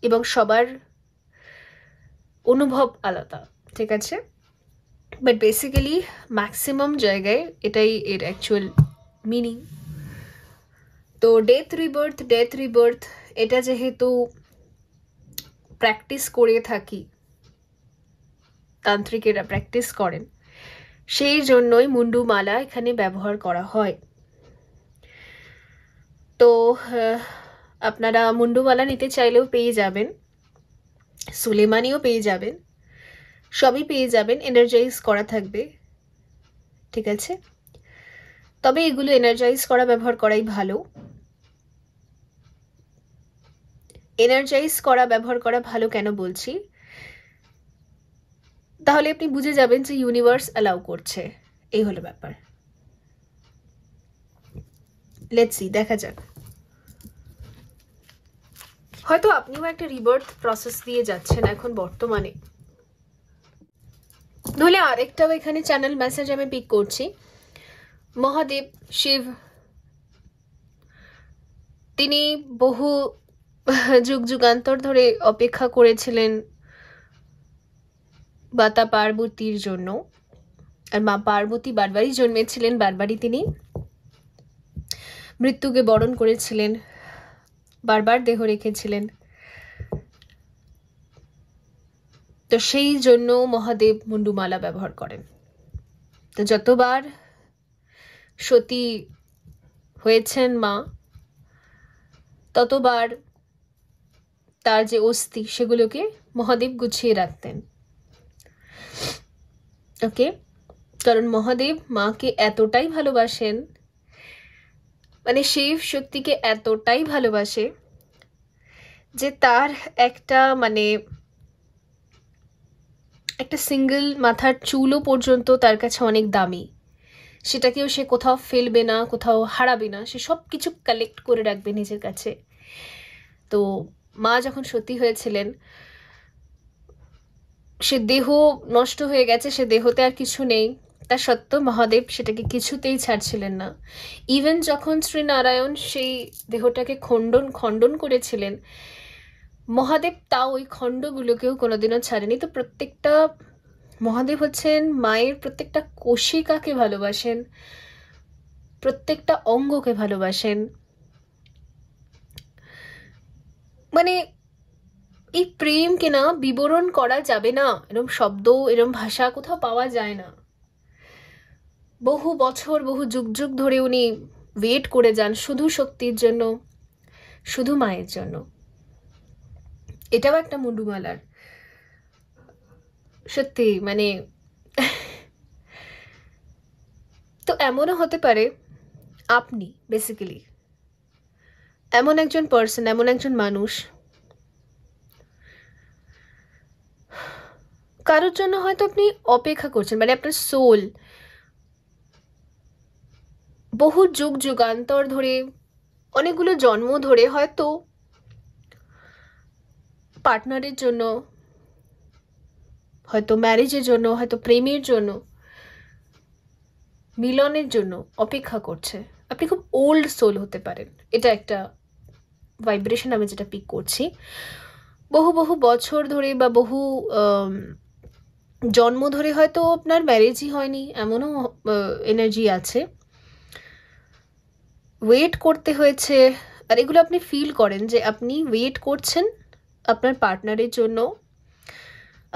এবং সবার অনুভব আলাদা, ঠিক আছে। বাট বেসিক্যালি ম্যাক্সিমাম জায়গায় এটাই এর অ্যাকচুয়াল মিনিং। তো ডেথ রিবার্থ এটা যেহেতু প্র্যাকটিস করে থাকি, তান্ত্রিকেরা প্র্যাকটিস করেন, সেই জন্যই মুন্ডুমালা এখানে ব্যবহার করা হয়। তো আপনারা মুন্ডুমালা নিতে চাইলেও পেয়ে যাবেন, সুলেমানিও পেয়ে যাবেন, সবই পেয়ে যাবেন, এনার্জাইজ করা থাকবে, ঠিক আছে। তবে এগুলো এনার্জাইজ করা ব্যবহার করাই ভালো। এনার্জাইজ করা ব্যবহার করা ভালো কেন বলছি, তাহলে আপনি বুঝে যাবেন যে ইউনিভার্স অ্যালাউ করছে, এই হলো ব্যাপার। লেটস সি, দেখা যাক। হয়তো আপনিও একটা রিবার্থ প্রসেস দিয়ে যাচ্ছেন এখন বর্তমানে, নইলে আরেকটাও এখানে চ্যানেল মেসেজ আমি পিক করছি। মহাদেব শিব, তিনি বহু যুগান্তর ধরে অপেক্ষা করেছিলেন মাতা পার্বতীর জন্য, আর মা পার্বতী বারবারই জন্মেছিলেন, বারবারই তিনি মৃত্যুকে বরণ করেছিলেন, বারবার দেহ রেখেছিলেন। তো সেই জন্য মহাদেব মুন্ডুমালা ব্যবহার করেন। তো যতবার সতী হয়েছেন মা, ততবার তার যে অস্থি সেগুলোকে মহাদেব গুছিয়ে রাখতেন। ওকে, কারণ মহাদেব মাকে এতটাই ভালোবাসেন, মানে শিব শক্তিকে এতটাই ভালোবাসে যে তার একটা সিঙ্গেল মাথার চুলও পর্যন্ত তার কাছে অনেক দামি। সেটাকেও সে কোথাও ফেলবে না, কোথাও হারাবে না, সে সব কিছু কালেক্ট করে রাখবে নিজের কাছে। তো মা যখন সতী হয়েছিলেন, সে দেহ নষ্ট হয়ে গেছে, সে দেহতে আর কিছু নেই, তা সত্ত্বেও মহাদেব সেটাকে কিছুতেই ছাড়ছিলেন না। ইভেন যখন শ্রীনারায়ণ সেই দেহটাকে খণ্ডন করেছিলেন, মহাদেব তাও ওই খণ্ডগুলোকেও কোনোদিনও ছাড়েনি। তো প্রত্যেকটা মহাদেব হচ্ছেন মায়ের প্রত্যেকটা কোশিকাকে ভালোবাসেন, প্রত্যেকটা অঙ্গকে ভালোবাসেন। মানে এই প্রেমকে না বিবরণ করা যাবে না, এরম শব্দ এরম ভাষা কোথাও পাওয়া যায় না। বহু বছর বহু যুগ যুগ ধরে উনি ওয়েট করে যান শুধু শক্তির জন্য, শুধু মায়ের জন্য। এটাও একটা মুন্ডুমালার সত্যি মানে। তো এমনও হতে পারে আপনি বেসিক্যালি এমন একজন পার্সন, এমন একজন মানুষ, কারোর জন্য হয়তো আপনি অপেক্ষা করছেন, মানে আপনার সোল বহু যুগ যুগান্তর ধরে, অনেকগুলো জন্ম ধরে হয়তো পার্টনারের জন্য, হয়তো ম্যারেজের জন্য, হয়তো প্রেমের জন্য, মিলনের জন্য অপেক্ষা করছে। আপনি খুব ওল্ড সোল হতে পারেন, এটা একটা ভাইব্রেশন আমি যেটা পিক করছি। বহু বহু বছর ধরে বা বহু জন্ম ধরে হয়তো আপনার ম্যারেজই হয়নি, এমনও এনার্জি আছে। ওয়েট করতে হয়েছে, আর এগুলো আপনি ফিল করেন যে আপনি ওয়েট করছেন আপনার পার্টনারের জন্য,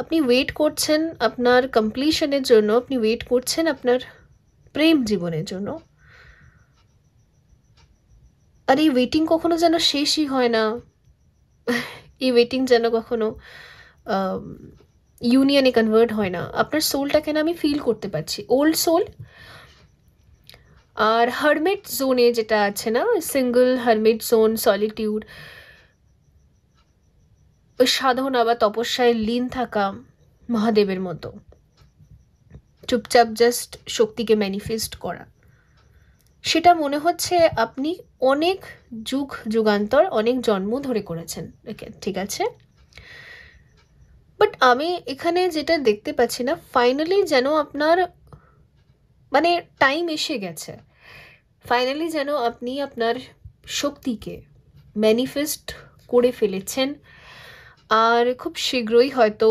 আপনি ওয়েট করছেন আপনার কমপ্লিশনের জন্য, আপনি ওয়েট করছেন আপনার প্রেম জীবনের জন্য। আর এই ওয়েটিং কখনো যেন শেষই হয় না, এই ওয়েটিং যেন কখনো ইউনিয়নে কনভার্ট হয় না। আপনার সোলটাকে না আমি ফিল করতে পারছি, ওল্ড সোল। আর হারমিট জোনে যেটা আছে না, সিঙ্গল হারমিট জোন, সলিটিউড, ওই সাধনা বা তপস্যায় লীন থাকা মহাদেবের মতো, চুপচাপ জাস্ট শক্তিকে ম্যানিফেস্ট করা, সেটা মনে হচ্ছে আপনি অনেক যুগ যুগান্তর, অনেক জন্ম ধরে করেছেন। ঠিক আছে, বাট আমি এখানে যেটা দেখতে পাচ্ছি না, ফাইনালি যেন আপনার মানে টাইম এসে গেছে, ফাইনালি যেন আপনি আপনার শক্তিকে ম্যানিফেস্ট করে ফেলেছেন। আর খুব শীঘ্রই হয়তো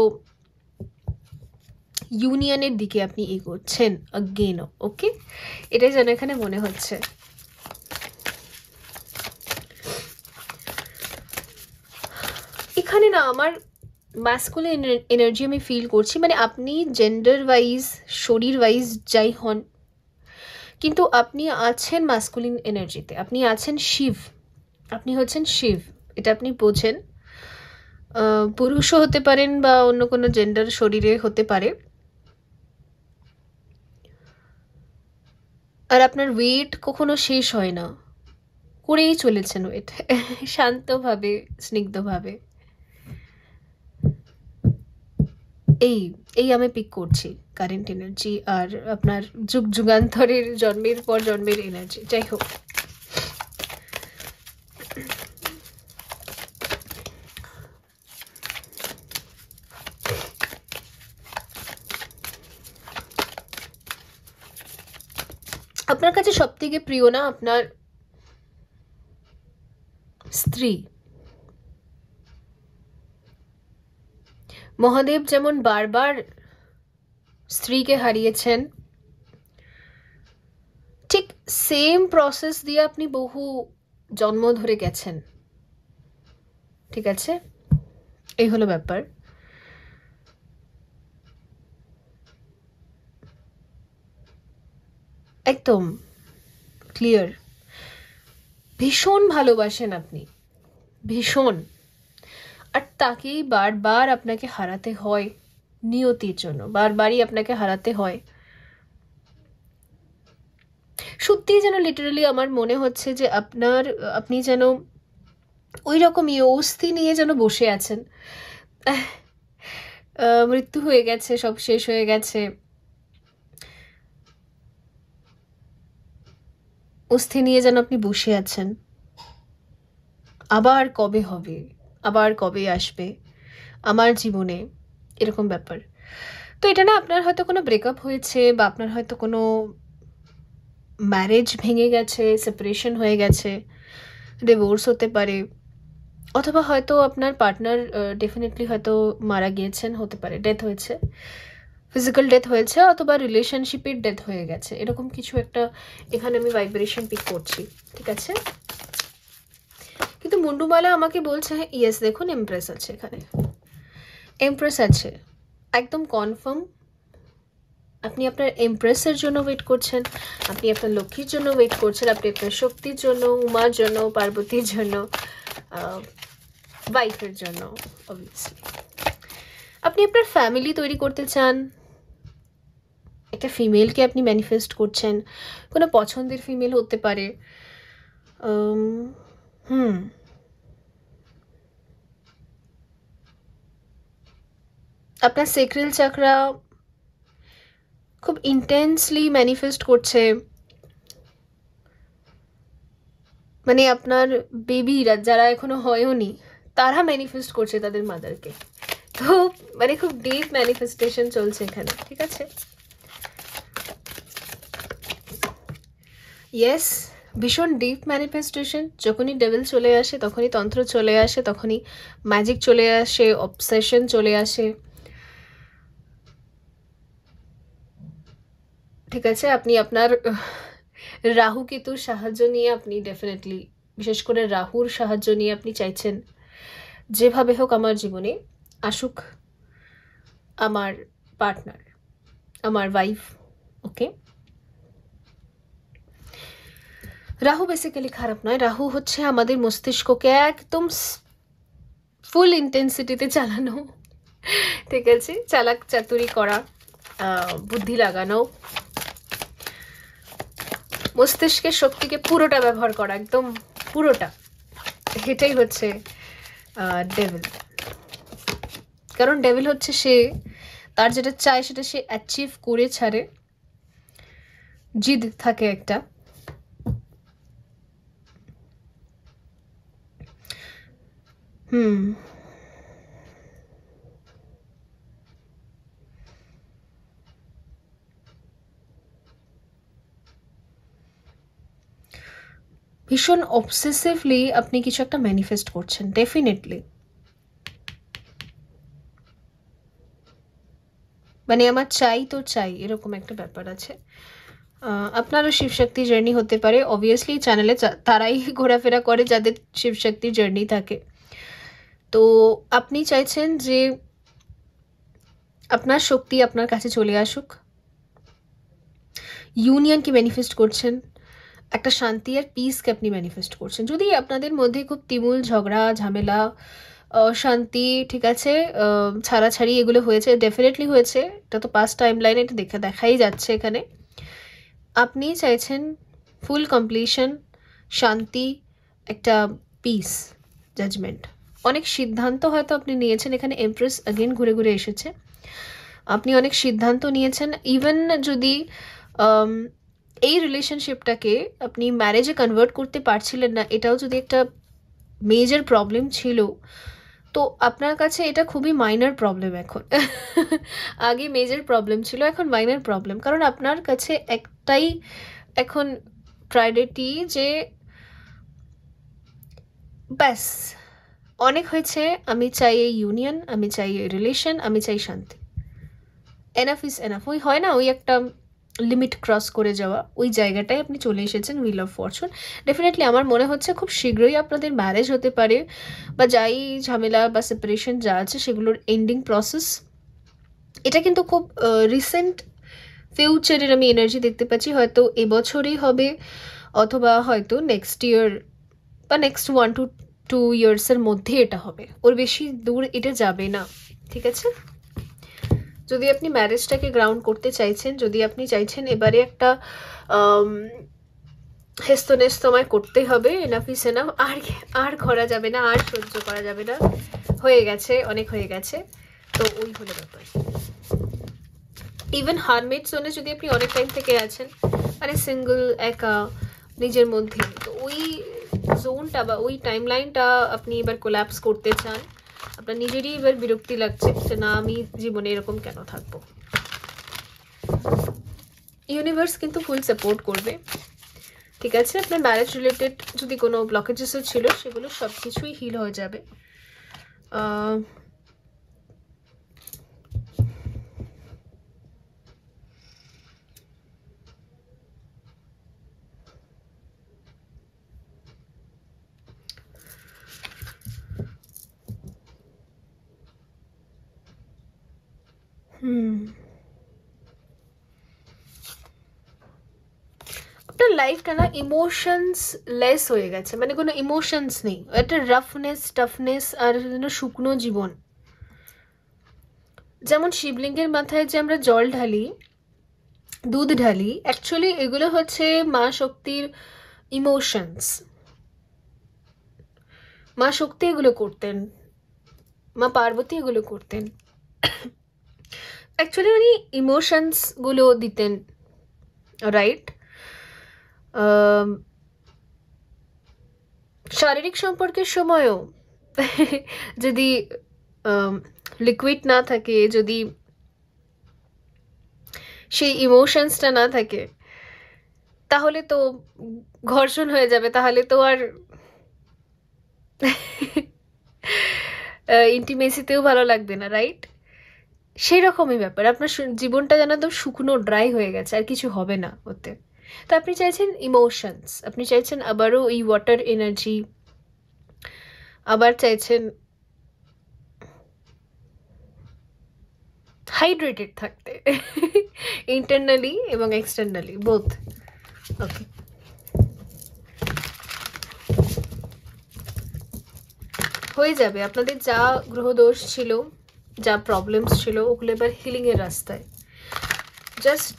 ইউনিয়নের দিকে আপনি এগোচ্ছেন অগেনও। ওকে, এটাই যেন এখানে মনে হচ্ছে। এখানে না আমার ম্যাসকুলিন এনার্জি আমি ফিল করছি, মানে আপনি জেন্ডার ওয়াইজ, শরীর ওয়াইজ যাই হন, কিন্তু আপনি আছেন ম্যাসকুলিন এনার্জিতে, আপনি আছেন শিব, আপনি হচ্ছেন শিব, এটা আপনি বোঝেন। পুরুষও হতে পারেন বা অন্য কোনো জেন্ডার শরীরে হতে পারে। আর আপনার ওয়েট কখনো শেষ হয় না, করেই চলেছেন ওয়েট, শান্তভাবে, স্নিগ্ধভাবে। এই এই আমি পিক করছি কারেন্ট এনার্জি আর আপনার যুগ যুগান্তরের জন্মের পর জন্মের এনার্জি। যাই হোক, আপনার কাছে সব থেকে প্রিয় না আপনার স্ত্রী। মহাদেব যেমন বারবার স্ত্রীকে হারিয়েছেন, ঠিক সেম প্রসেস দিয়ে আপনি বহু জন্ম ধরে গেছেন। ঠিক আছে, এই হলো ব্যাপার। একদম ক্লিয়ার, ভীষণ ভালোবাসেন আপনি, ভীষণ। আর তাকেই বারবার আপনাকে হারাতে হয়, নিয়তির জন্য বারবারই আপনাকে হারাতে হয়। সত্যি যেন লিটারালি আমার মনে হচ্ছে যে আপনি যেন ওই রকমই অস্থি নিয়ে যেন বসে আছেন, মৃত্যু হয়ে গেছে, সব শেষ হয়ে গেছে, অস্থি নিয়ে যেন আপনি বসে আছেন। আবার কবে হবে, আবার কবে আসবে আমার জীবনে, এরকম ব্যাপার। তো এটা না আপনার হয়তো কোনো ব্রেকআপ হয়েছে, বা আপনার হয়তো কোনো ম্যারেজ ভেঙে গেছে, সেপারেশন হয়ে গেছে, ডিভোর্স হতে পারে, অথবা হয়তো আপনার পার্টনার ডেফিনেটলি হয়তো মারা গিয়েছেন, হতে পারে ডেথ হয়েছে, ফিজিক্যাল ডেথ হয়েছে, অথবা রিলেশনশিপের ডেথ হয়ে গেছে, এরকম কিছু একটা এখানে আমি ভাইব্রেশন পিক করছি, ঠিক আছে? কিন্তু মুন্ডুমালা আমাকে বলছে ইয়েস, দেখুন এমপ্রেস আছে এখানে, এমপ্রেস আছে, একদম কনফার্ম। আপনি আপনার এমপ্রেসের জন্য ওয়েট করছেন, আপনি আপনার লক্ষ্মীর জন্য ওয়েট করছেন, আপনি আপনার শক্তির জন্য, উমার জন্য, পার্বতীর জন্য, ওয়াইফের জন্য, অবভিয়াসলি। আপনি আপনার ফ্যামিলি তৈরি করতে চান, একটা ফিমেলকে আপনি ম্যানিফেস্ট করছেন, কোনো পছন্দের ফিমেল হতে পারে। আপনার সেক্রেল চাকরা খুব ইন্টেন্সলি ম্যানিফেস্ট করছে, মানে আপনার বেবিরা যারা এখনো হয়নি তারা ম্যানিফেস্ট করছে তাদের মাদারকে, তো মানে খুব ডিপ ম্যানিফেস্টেশন চলছে এখানে, ঠিক আছে? ইয়েস, ভীষণ ডিপ ম্যানিফেস্টেশন। যখনই ডেভিল চলে আসে, তখনই তন্ত্র চলে আসে, তখনই ম্যাজিক চলে আসে, অবসেশন চলে আসে, ঠিক আছে? আপনি আপনার রাহু কেতুর সাহায্য নিয়ে আপনি ডেফিনেটলি, বিশেষ করে রাহুর সাহায্য নিয়ে আপনি চাইছেন যেভাবে হোক আমার জীবনে আসুক আমার পার্টনার, আমার ওয়াইফ, ওকে? রাহু বেসিক্যালি খারাপ নয়, রাহু হচ্ছে আমাদের মস্তিষ্ককে একদম ফুল ইন্টেন্সিটিতে চালানো, ঠিক আছে? চালাক চাতুরি করা, বুদ্ধি লাগানো, মস্তিষ্কের শক্তিকে পুরোটা ব্যবহার করা, একদম পুরোটা, এটাই হচ্ছে ডেভিল। কারণ ডেভিল হচ্ছে সে তার যেটা চায় সেটা সে অ্যাচিভ করে ছাড়ে, জিদ থাকে একটা। ভীষণ অবসেসিভলি আপনি কিছু একটা ম্যানিফেস্ট করছেন, ডেফিনেটলি। মানে আমার চাই তো চাই, এরকম একটা ব্যাপার আছে। আপনারও শিবশক্তি জার্নি হতে পারে, অবভিয়াসলি চ্যানেলে তারাই ঘোরাফেরা করে যাদের শিবশক্তির জার্নি থাকে। তো আপনি চাইছেন যে আপনার শক্তি আপনার কাছে চলে আসুক, ইউনিয়নকে ম্যানিফেস্ট করছেন, একটা শান্তি আর পিসকে আপনি ম্যানিফেস্ট করছেন। যদি আপনাদের মধ্যে খুব তুমুল ঝগড়া ঝামেলা, শান্তি, ঠিক আছে, ছাড়াছাড়ি এগুলো হয়েছে, ডেফিনেটলি হয়েছে, এটা তো পাস্ট টাইম লাইনে এটা দেখাই যাচ্ছে এখানে। আপনি চাইছেন ফুল কমপ্লিশন, শান্তি, একটা পিস, জাজমেন্ট। অনেক সিদ্ধান্ত হয়তো আপনি নিয়েছেন, এখানে এমপ্রেস অগেন ঘুরে ঘুরে এসেছে। আপনি অনেক সিদ্ধান্ত নিয়েছেন, ইভেন যদি এই রিলেশনশিপটাকে আপনি ম্যারেজে কনভার্ট করতে পারছিলেন না, এটাও যদি একটা মেজর প্রবলেম ছিল, তো আপনার কাছে এটা খুবই মাইনর প্রবলেম এখন। আগে মেজর প্রবলেম ছিল, এখন মাইনর প্রবলেম। কারণ আপনার কাছে একটাই এখন প্রায়োরিটি যে ব্যাস অনেক হয়েছে, আমি চাই এই ইউনিয়ন, আমি চাই এই রিলেশন, আমি চাই শান্তি, এনাফ ইজ এনাফ। ওই হয় না, ওই একটা লিমিট ক্রস করে যাওয়া, ওই জায়গাটায় আপনি চলে এসেছেন। হুইল অফ ফরচুন, ডেফিনেটলি আমার মনে হচ্ছে খুব শীঘ্রই আপনাদের ম্যারেজ হতে পারে, বা যাই ঝামেলা বা সেপারেশন যা আছে সেগুলোর এন্ডিং প্রসেস। এটা কিন্তু খুব রিসেন্ট ফিউচারের আমি এনার্জি দেখতে পাচ্ছি, হয়তো এবছরই হবে, অথবা হয়তো নেক্সট ইয়ার বা নেক্সট 1 to 2 ইয়ার্সের মধ্যে এটা হবে, ওর বেশি দূর এটা যাবে না, ঠিক আছে? যদি আপনি ম্যারেজটাকে গ্রাউন্ড করতে চাইছেন, যদি আপনি চাইছেন এবারে একটা হেস্তনেস্তময় করতে হবে, এনাফ ইজ এনাফ, আর করা যাবে না, আর সহ্য করা যাবে না, হয়ে গেছে, অনেক হয়ে গেছে, তো ওই হলো ব্যাপার। ইভেন হারমেট জোনে যদি আপনি অনেক টাইম থেকে আছেন, মানে সিঙ্গল, একা, নিজের মধ্যে, তো ওই জোনটা বা ওই টাইম লাইনটা আপনি এবার কোল্যাপস করতে চান। আপনার নিজেরই এবার বিরক্তি লাগছে যে না, আমি জীবনে এরকম কেন থাকবো। ইউনিভার্স কিন্তু ফুল সাপোর্ট করবে, ঠিক আছে? আপনার ম্যারেজ রিলেটেড যদি কোনো ব্লকেজেসও ছিল সেগুলো সব কিছুই হিল হয়ে যাবে। আপনার লাইফটা না ইমোশনস লেস হয়ে গেছে, মানে কোনো ইমোশনস নেই, একটা রাফনেস টাফনেস আর শুকনো জীবন। যেমন শিবলিঙ্গের মাথায় যে আমরা জল ঢালি, দুধ ঢালি, অ্যাকচুয়ালি এগুলো হচ্ছে মা শক্তির ইমোশনস। মা শক্তি এগুলো করতেন, মা পার্বতী এগুলো করতেন। অ্যাকচুয়ালি উনি ইমোশনসগুলো দিতেন, রাইট? শারীরিক সম্পর্কের সময়ও যদি লিকুইড না থাকে, যদি সেই ইমোশনসটা না থাকে, তাহলে তো ঘর্ষণ হয়ে যাবে, তাহলে তো আর ইন্টিমেসিতেও ভালো লাগবে না, রাইট? সেই রকমই ব্যাপার, আপনার জীবনটা যেন একদম শুকনো ড্রাই হয়ে গেছে, আর কিছু হবে না ওতে। তো আপনি চাইছেন ইমোশনস, আপনি চাইছেন আবারও এই ওয়াটার এনার্জি, আবার চাইছেন হাইড্রেটেড থাকতে, ইন্টারনালি এবং এক্সটার্নালি বোথ। ওকে, হয়ে যাবে। আপনাদের যা গ্রহদোষ ছিল, যা প্রবলেমস ছিল, ওগুলো এবার হিলিং এর রাস্তায়। Just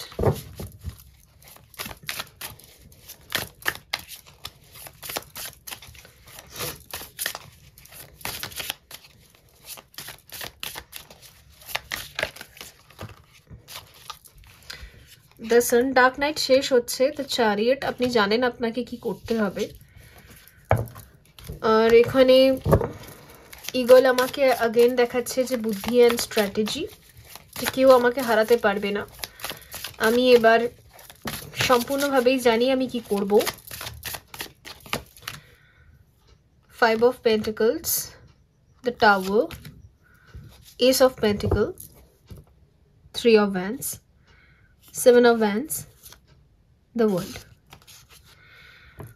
the sun dark night শেষ হচ্ছে, দ্য চ্যারিয়ট, আপনি জানেন আপনাকে কি করতে হবে। আর এখানে ইগল আমাকে আগেন দেখাচ্ছে যে বুদ্ধি অ্যান্ড স্ট্র্যাটেজি, যে কেউ আমাকে হারাতে পারবে না, আমি এবার সম্পূর্ণভাবেই জানি আমি কি করব। 5 of Pentacles, the Tower, Ace of Pentacles, 3 of Wands, 7 of Wands, the World।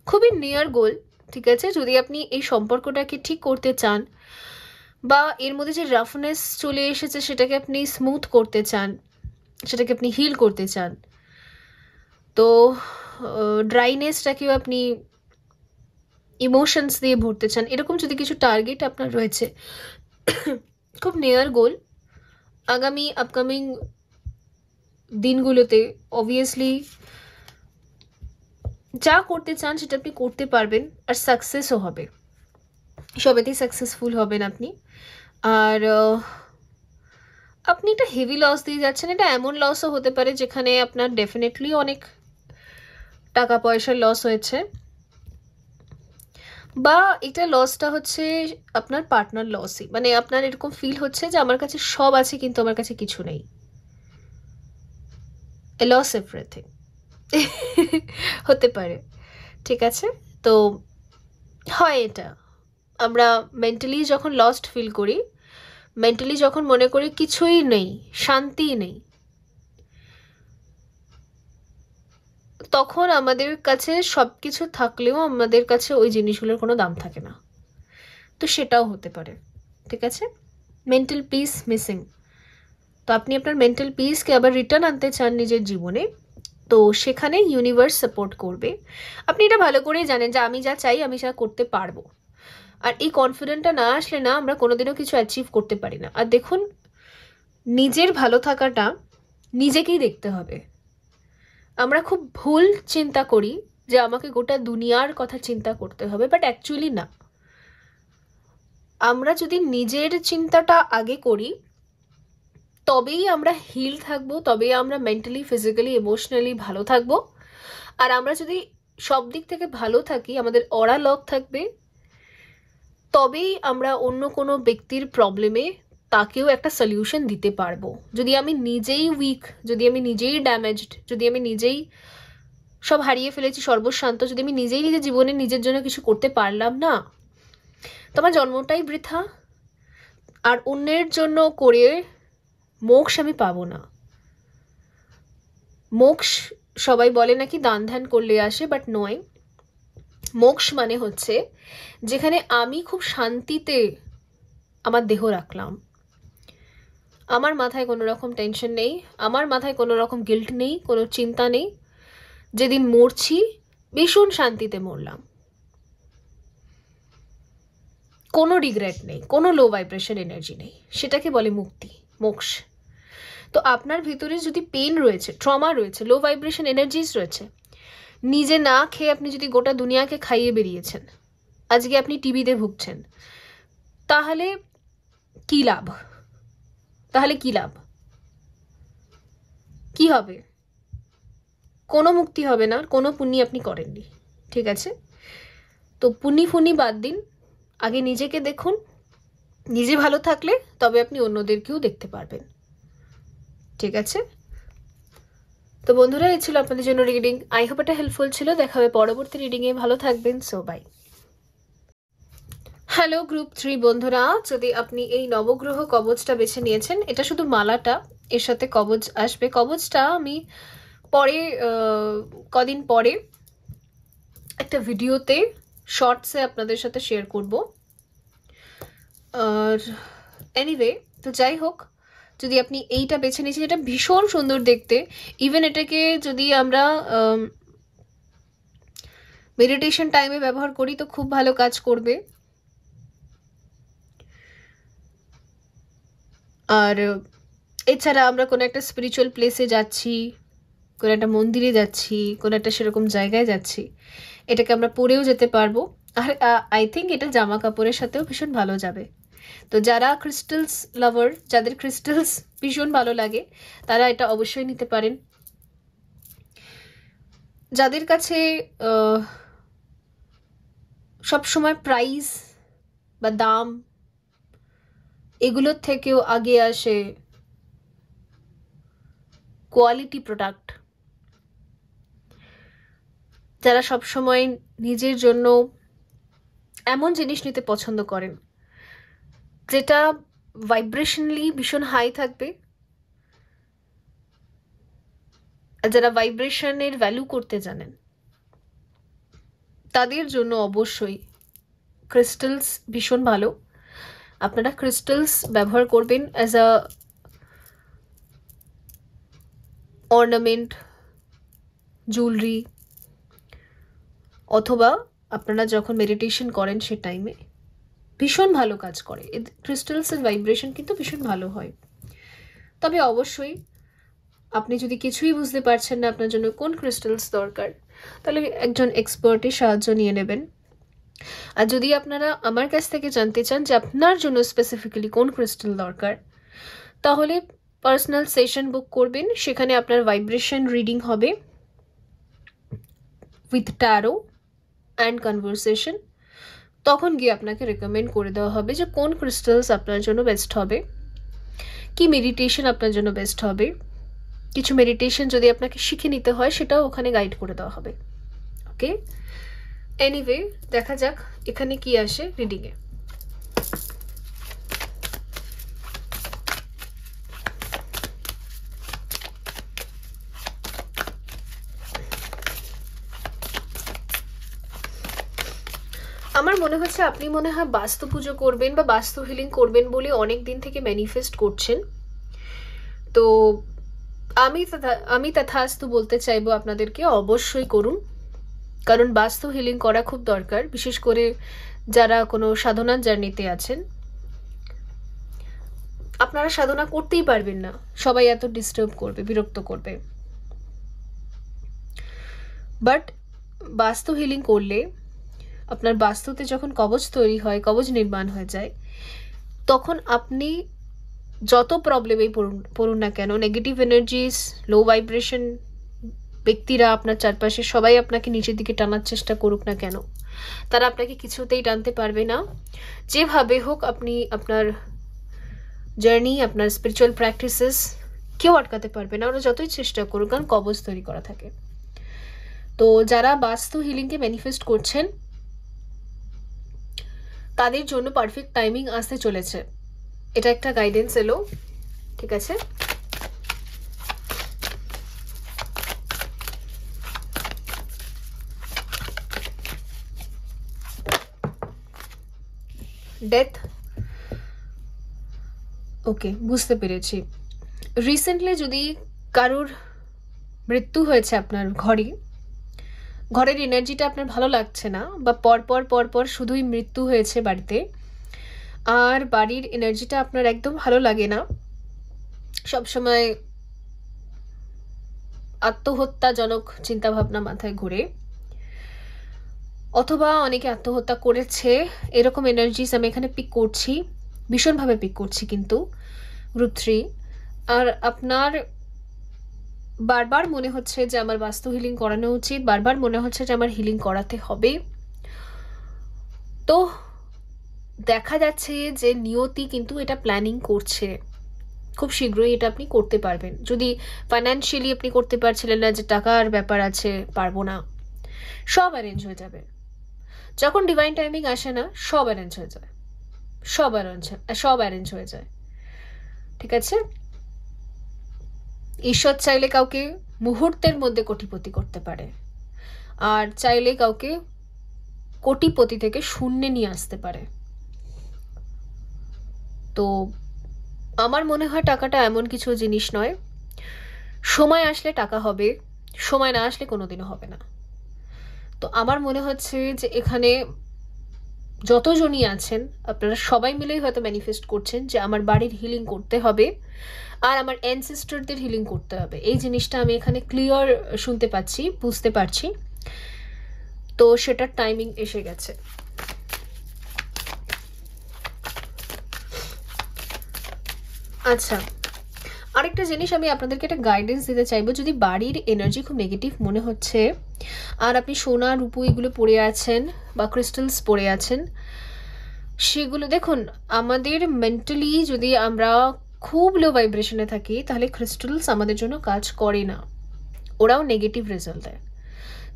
খুবই নিয়ার গোল, ঠিক আছে? যদি আপনি এই সম্পর্কটাকে ঠিক করতে চান, বা এর মধ্যে যে রাফনেস চলে এসেছে সেটাকে আপনি স্মুথ করতে চান, সেটাকে আপনি হিল করতে চান, তো ড্রাইনেসটাকেও আপনি ইমোশনস দিয়ে ভরতে চান, এরকম যদি কিছু টার্গেট আপনার রয়েছে, খুব নিয়ার গোল। আগামী আপকামিং দিনগুলোতে অবভিয়াসলি যা করতে চান সেটা আপনি করতে পারবেন, আর সাকসেসও হবে, সবেতেই সাকসেসফুল হবেন আপনি। আর আপনি একটা হেভি লস দিয়ে যাচ্ছেন, এটা এমন লসও হতে পারে যেখানে আপনার ডেফিনেটলি অনেক টাকা পয়সার লস হয়েছে, বা এটা লসটা হচ্ছে আপনার পার্টনার লসই, মানে আপনার এরকম ফিল হচ্ছে যে আমার কাছে সব আছে কিন্তু আমার কাছে কিছু নেই, এ লস এভরিথিং হতে পারে, ঠিক আছে? তো হয় এটা, আমরা মেন্টালি যখন লস্ট ফিল করি, মেন্টালি যখন মনে করি কিছুই নেই, শান্তি নেই, তখন আমাদের কাছে সব কিছু থাকলেও আমাদের কাছে ওই জিনিসগুলোর কোনো দাম থাকে না, তো সেটাও হতে পারে, ঠিক আছে? মেন্টাল পিস মিসিং, তো আপনি আপনার মেন্টাল পিসকে আবার রিটার্ন আনতে চান নিজের জীবনে, তো সেখানে ইউনিভার্স সাপোর্ট করবে। আপনি এটা ভালো করেই জানেন যে আমি যা চাই আমি যা করতে পারবো, আর এই কনফিডেন্টটা না আসলে না আমরা কোনোদিনও কিছু অ্যাচিভ করতে পারি না। আর দেখুন, নিজের ভালো থাকাটা নিজেকেই দেখতে হবে। আমরা খুব ভুল চিন্তা করি যে আমাকে গোটা দুনিয়ার কথা চিন্তা করতে হবে, বাট অ্যাকচুয়ালি না। আমরা যদি নিজের চিন্তাটা আগে করি তবেই আমরা হিল থাকবো, তবেই আমরা মেন্টালি ফিজিক্যালি ইমোশনালি ভালো থাকবো। আর আমরা যদি সব দিক থেকে ভালো থাকি, আমাদের অরা লক থাকবে, তবেই আমরা অন্য কোনো ব্যক্তির প্রবলেমে তাকেও একটা সলিউশন দিতে পারবো। যদি আমি নিজেই উইক, যদি আমি নিজেই ড্যামেজড, যদি আমি নিজেই সব হারিয়ে ফেলেছি, সর্বশান্ত, যদি আমি নিজেই নিজের জীবনে নিজের জন্য কিছু করতে পারলাম না, তো আমার জন্মটাই বৃথা। আর অন্যের জন্য করে মোক্ষ আমি পাবো না। মোক্ষ সবাই বলে নাকি দান ধ্যান করলে আসে, বাট নয়। মোক্ষ মানে হচ্ছে যেখানে আমি খুব শান্তিতে আমার দেহ রাখলাম, আমার মাথায় কোনো রকম টেনশন নেই, আমার মাথায় কোনো রকম গিল্ট নেই, কোনো চিন্তা নেই, যেদিন মরছি ভীষণ শান্তিতে মরলাম, কোনো রিগ্রেট নেই, কোনো লো ভাইব্রেশন এনার্জি নেই, সেটাকে বলে মুক্তি, মোক্ষ। তো আপনার ভিতরে যদি পেন রয়েছে, ট্রমা রয়েছে, লো ভাইব্রেশন এনার্জিস রয়েছে, নিজে না খেয়ে আপনি যদি গোটা দুনিয়াকে খাইয়ে বেরিয়েছেন, আজকে আপনি টিবিতে ভুগছেন, তাহলে কি লাভ? তাহলে কি লাভ? কি হবে? কোনো মুক্তি হবে না, কোনো পুণ্যি আপনি করেননি, ঠিক আছে? তো পুণ্যি ফুনি বাদ দিন, আগে নিজেকে দেখুন। নিজে ভালো থাকলে তবে আপনি অন্যদেরকেও দেখতে পারবেন, ঠিক আছে? তো বন্ধুরা, এই ছিল আপনাদের জন্য রিডিং। আই হোপ এটা হেল্পফুল ছিল। দেখা হবে পরবর্তী রিডিংয়ে। ভালো থাকবেন। So by. হ্যালো গ্রুপ 3 বন্ধুরা, যদি আপনি এই নবগ্রহ কবচটা বেছে নিয়েছেন, এটা শুধু মালাটা, এর সাথে কবচ আসবে। কবচটা আমি পরে কদিন পরে একটা ভিডিওতে শর্টসে আপনাদের সাথে শেয়ার করব। আর এনিওয়ে, তো যাই হোক, যদি আপনি এইটা বেছে নিয়েছেন, এটা ভীষণ সুন্দর দেখতে। ইভেন এটাকে যদি আমরা মেডিটেশন টাইমে ব্যবহার করি তো খুব ভালো কাজ করবে। আর এছাড়া আমরা কোনো একটা স্পিরিচুয়াল প্লেসে যাচ্ছি, কোনো একটা মন্দিরে যাচ্ছি, কোনো একটা সেরকম জায়গায় যাচ্ছি, এটাকে আমরা পরেও যেতে পারবো। আর আই থিঙ্ক এটা জামা কাপড়ের সাথেও ভীষণ ভালো যাবে। তো যারা ক্রিস্টালস লাভার, যাদের ক্রিস্টালস ভীষণ ভালো লাগে, তারা এটা অবশ্যই নিতে পারেন। যাদের কাছে সবসময় প্রাইস বা দাম এগুলোর থেকেও আগে আসে কোয়ালিটি প্রোডাক্ট, যারা সবসময় নিজের জন্য এমন জিনিস নিতে পছন্দ করেন যেটা ভাইব্রেশনালি ভীষণ হাই থাকবে, আর যারা ভাইব্রেশনের ভ্যালু করতে জানেন, তাদের জন্য অবশ্যই ক্রিস্টালস ভীষণ ভালো। আপনারা ক্রিস্টালস ব্যবহার করবেন অ্যাজ আ অর্নামেন্ট, জুয়েলারি, অথবা আপনারা যখন মেডিটেশন করেন সে টাইমে ভীষণ ভালো কাজ করে। ক্রিস্টালসের ভাইব্রেশন কিন্তু ভীষণ ভালো হয়। তবে অবশ্যই আপনি যদি কিছুই বুঝতে পারছেন না আপনার জন্য কোন ক্রিস্টালস দরকার, তাহলে একজন এক্সপার্টের সাহায্য নিয়ে নেবেন। আর যদি আপনারা আমার কাছ থেকে জানতে চান যে আপনার জন্য স্পেসিফিক্যালি কোন ক্রিস্টাল দরকার, তাহলে পার্সোনাল সেশন বুক করবেন। সেখানে আপনার ভাইব্রেশন রিডিং হবে উইথ ট্যারো অ্যান্ড কনভারসেশন। তখন গিয়ে আপনাকে রেকমেন্ড করে দেওয়া হবে যে কোন ক্রিস্টালস আপনার জন্য বেস্ট হবে, কি মেডিটেশন আপনার জন্য বেস্ট হবে। কিছু মেডিটেশন যদি আপনাকে শিখে নিতে হয়, সেটাও ওখানে গাইড করে দেওয়া হবে। ওকে, এনিওয়ে, দেখা যাক এখানে কি আসে রিডিংয়ে। আমার মনে হচ্ছে আপনি মনে হয় বাস্তু পুজো করবেন বা বাস্তু হিলিং করবেন বলে অনেক দিন থেকে ম্যানিফেস্ট করছেন। তো আমি তথাস্তু বলতে চাইবো আপনাদেরকে, অবশ্যই করুন, কারণ বাস্তু হিলিং করা খুব দরকার। বিশেষ করে যারা কোনো সাধনার জার্নিতে আছেন, আপনারা সাধনা করতেই পারবেন না, সবাই এত ডিস্টার্ব করবে, বিরক্ত করবে। বাট বাস্তু হিলিং করলে, আপনার বাস্তুতে যখন কবচ তৈরি হয়, কবচ নির্মাণ হয়ে যায়, তখন আপনি যত প্রবলেমেই পড়ুন না কেন, নেগেটিভ এনার্জিস, লো ভাইব্রেশন ব্যক্তিরা আপনার চারপাশে সবাই আপনাকে নিচের দিকে টানার চেষ্টা করুক না কেন, তারা আপনাকে কিছুতেই টানতে পারবে না। যেভাবে হোক আপনি আপনার জার্নি, আপনার স্পিরিচুয়াল প্র্যাকটিসেস কেউ আটকাতে পারবে না, ওরা যতই চেষ্টা করুক, কারণ কবচ তৈরি করা থাকে। তো যারা বাস্তু হিলিংকে ম্যানিফেস্ট করছেন তাদের জন্য পারফেক্ট টাইমিং আসতে চলেছে, এটা একটা গাইডেন্স এলো, ঠিক আছে। ডেথ, ওকে, বুঝতে পেরেছি। রিসেন্টলি যদি কারোর মৃত্যু হয়েছে আপনার ঘরের এনার্জিটা আপনার ভালো লাগছে না, বা পরপর শুধুই মৃত্যু হয়েছে বাড়িতে, আর বাড়ির এনার্জিটা আপনার একদম ভালো লাগে না, সবসময় আত্মহত্যাজনক চিন্তাভাবনা মাথায় ঘুরে, অথবা অনেকে আত্মহত্যা করেছে, এরকম এনার্জিস আমি এখানে পিক করছি, ভীষণভাবে পিক করছি কিন্তু গ্রুপ 3। আর আপনার বারবার মনে হচ্ছে যে আমার বাস্তু হিলিং করানো উচিত, বারবার মনে হচ্ছে যে আমার হিলিং করাতে হবে। তো দেখা যাচ্ছে যে নিয়তি কিন্তু এটা প্ল্যানিং করছে, খুব শীঘ্রই এটা আপনি করতে পারবেন। যদি ফাইন্যান্সিয়ালি আপনি করতে পারছিলেন না, যে টাকার ব্যাপার আছে, পারবো না, সব অ্যারেঞ্জ হয়ে যাবে। যখন ডিভাইন টাইমিং আসে না, সব অ্যারেঞ্জ হয়ে যায়, সব অ্যারেঞ্জ হয়ে যায়, ঠিক আছে। ঈশ্বর চাইলে কাউকে মুহূর্তের মধ্যে কোটিপতি করতে পারে, আর চাইলে কাউকে কোটিপতি থেকে শূন্যে নিয়ে আসতে পারে। তো আমার মনে হয় টাকাটা এমন কিছু জিনিস নয়, সময় আসলে টাকা হবে, সময় না আসলে কোনোদিনও হবে না। তো আমার মনে হচ্ছে যে এখানে যতজনই আছেন আপনারা সবাই মিলেই হয়তো ম্যানিফেস্ট করছেন যে আমার বাড়ির হিলিং করতে হবে, আর আমার অ্যানসেস্টরদের হিলিং করতে হবে। এই জিনিসটা আমি এখানে ক্লিয়ার শুনতে পাচ্ছি, বুঝতে পারছি। তো সেটার টাইমিং এসে গেছে। আচ্ছা, আরেকটা জিনিস আমি আপনাদেরকে একটা গাইডেন্স দিতে চাইবো। যদি বাড়ির এনার্জি খুব নেগেটিভ মনে হচ্ছে, আর আপনি সোনা রূপো এগুলো পরে আছেন বা ক্রিস্টালস পরে আছেন, সেগুলো দেখুন, আমাদের মেন্টালি যদি আমরা খুব লো ভাইব্রেশনে থাকি, তাহলে ক্রিস্টালস আমাদের জন্য কাজ করে না, ওরাও নেগেটিভ রেজাল্ট দেয়।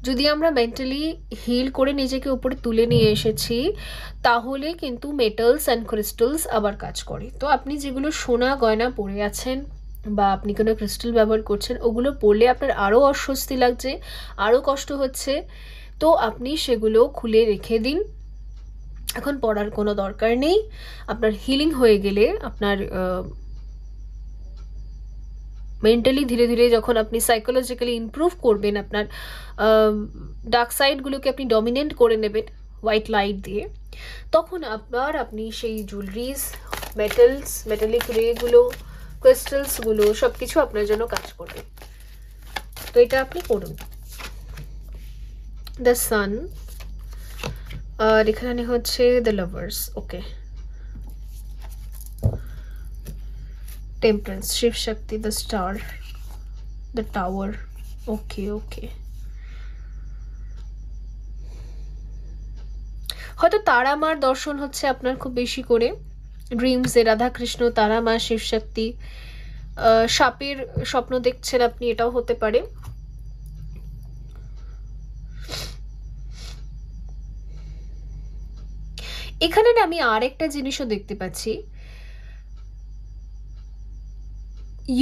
যদি আমরা মেন্টালি হিল করে নিজেকে উপরে তুলে নিয়ে এসেছি, তাহলে কিন্তু মেটালস অ্যান্ড ক্রিস্টালস আবার কাজ করে। তো আপনি যেগুলো সোনা গয়না পরে আছেন বা আপনি কোনো ক্রিস্টাল ব্যবহার করছেন, ওগুলো পরলে আপনার আরও অস্বস্তি লাগছে, আরও কষ্ট হচ্ছে, তো আপনি সেগুলো খুলে রেখে দিন, এখন পড়ার কোনো দরকার নেই। আপনার হিলিং হয়ে গেলে আপনার মেন্টালি ধীরে ধীরে যখন আপনি সাইকোলজিক্যালি ইমপ্রুভ করবেন, আপনার ডার্ক সাইডগুলোকে আপনি ডমিনেন্ট করে নেবেন হোয়াইট লাইট দিয়ে, তখন আপনি সেই জুয়েলারিজ, মেটালিক রেগুলো, ক্রিস্টালসগুলো সব কিছু আপনার জন্য কাজ করবে। তো এটা আপনি করুন। দ্য সান, আর এখানে হচ্ছে the lovers, okay, temperance, Shiva Shakti, the star, the tower, okay okay. হয়তো তারা মার দর্শন হচ্ছে আপনার খুব বেশি করে ড্রিমসে, রাধা কৃষ্ণ, তারা মা, শিব শক্তি, সাপের স্বপ্ন দেখছেন আপনি, এটাও হতে পারে। এখানে না আমি আরেকটা জিনিসও দেখতে পাচ্ছি,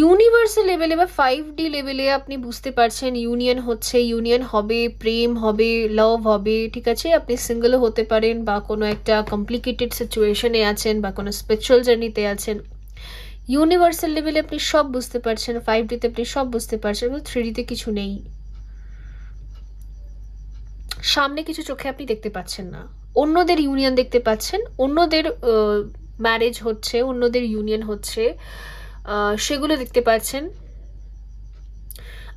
ইউনিভার্সাল লেভেলে বা 5D লেভেলে আপনি বুঝতে পারছেন ইউনিয়ন হচ্ছে, ইউনিয়ন হবে, প্রেম হবে, লাভ হবে, ঠিক আছে। আপনি সিঙ্গেলও হতে পারেন, বা কোনো একটা কমপ্লিকেটেড সিচুয়েশনে আছেন, বা কোনো স্পিরিচুয়াল জার্নিতে আছেন। ইউনিভার্সাল লেভেলে আপনি সব বুঝতে পারছেন, 5Dতে আপনি সব বুঝতে পারছেন, 3Dতে কিছু নেই, সামনে কিছু চোখে আপনি দেখতে পাচ্ছেন না। অন্যদের ইউনিয়ন দেখতে পাচ্ছেন, অন্যদের ম্যারেজ হচ্ছে, অন্যদের ইউনিয়ন হচ্ছে, সেগুলো দেখতে পাচ্ছেন।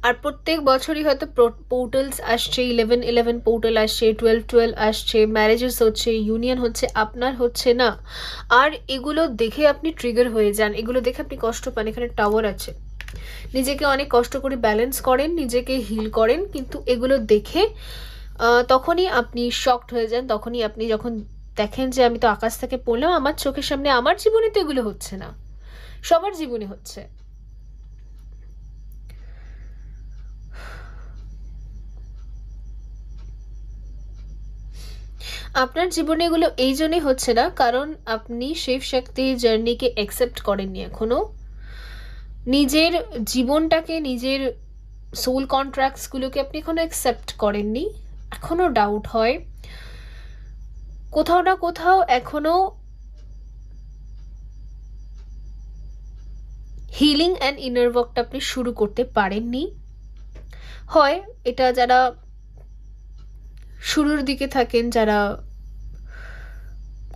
আর প্রত্যেক বছরই হয়তো পোর্টালস আসছে, 11 পোর্টাল আসছে, 12 আসছে, ম্যারেজেস হচ্ছে, ইউনিয়ন হচ্ছে, আপনার হচ্ছে না। আর এগুলো দেখে আপনি ট্রিগার হয়ে যান, এগুলো দেখে আপনি কষ্ট পান। এখানে টাওয়ার আছে, নিজেকে অনেক কষ্ট করে ব্যালেন্স করেন, নিজেকে হিল করেন, কিন্তু এগুলো দেখে তখনই আপনি শকড হয়ে যান। তখনই আপনি যখন দেখেন যে আমি তো আকাশ থেকে পড়লাম, আমার চোখের সামনে, আমার জীবনে তো এগুলো হচ্ছে না, সবার জীবনে হচ্ছে। আপনার জীবনে এগুলো এই জন্যই হচ্ছে না কারণ আপনি শিব শক্তির জার্নিকে অ্যাকসেপ্ট করেননি এখনো, নিজের জীবনটাকে, নিজের সোল কন্ট্রাক্টসগুলোকে আপনি এখনো অ্যাকসেপ্ট করেননি, এখনো ডাউট হয়, কোথাও না কোথাও এখনো হিলিং অ্যান্ড ইনার ওয়ার্কটা আপনি শুরু করতে পারেননি। হয় এটা যারা শুরুর দিকে থাকেন, যারা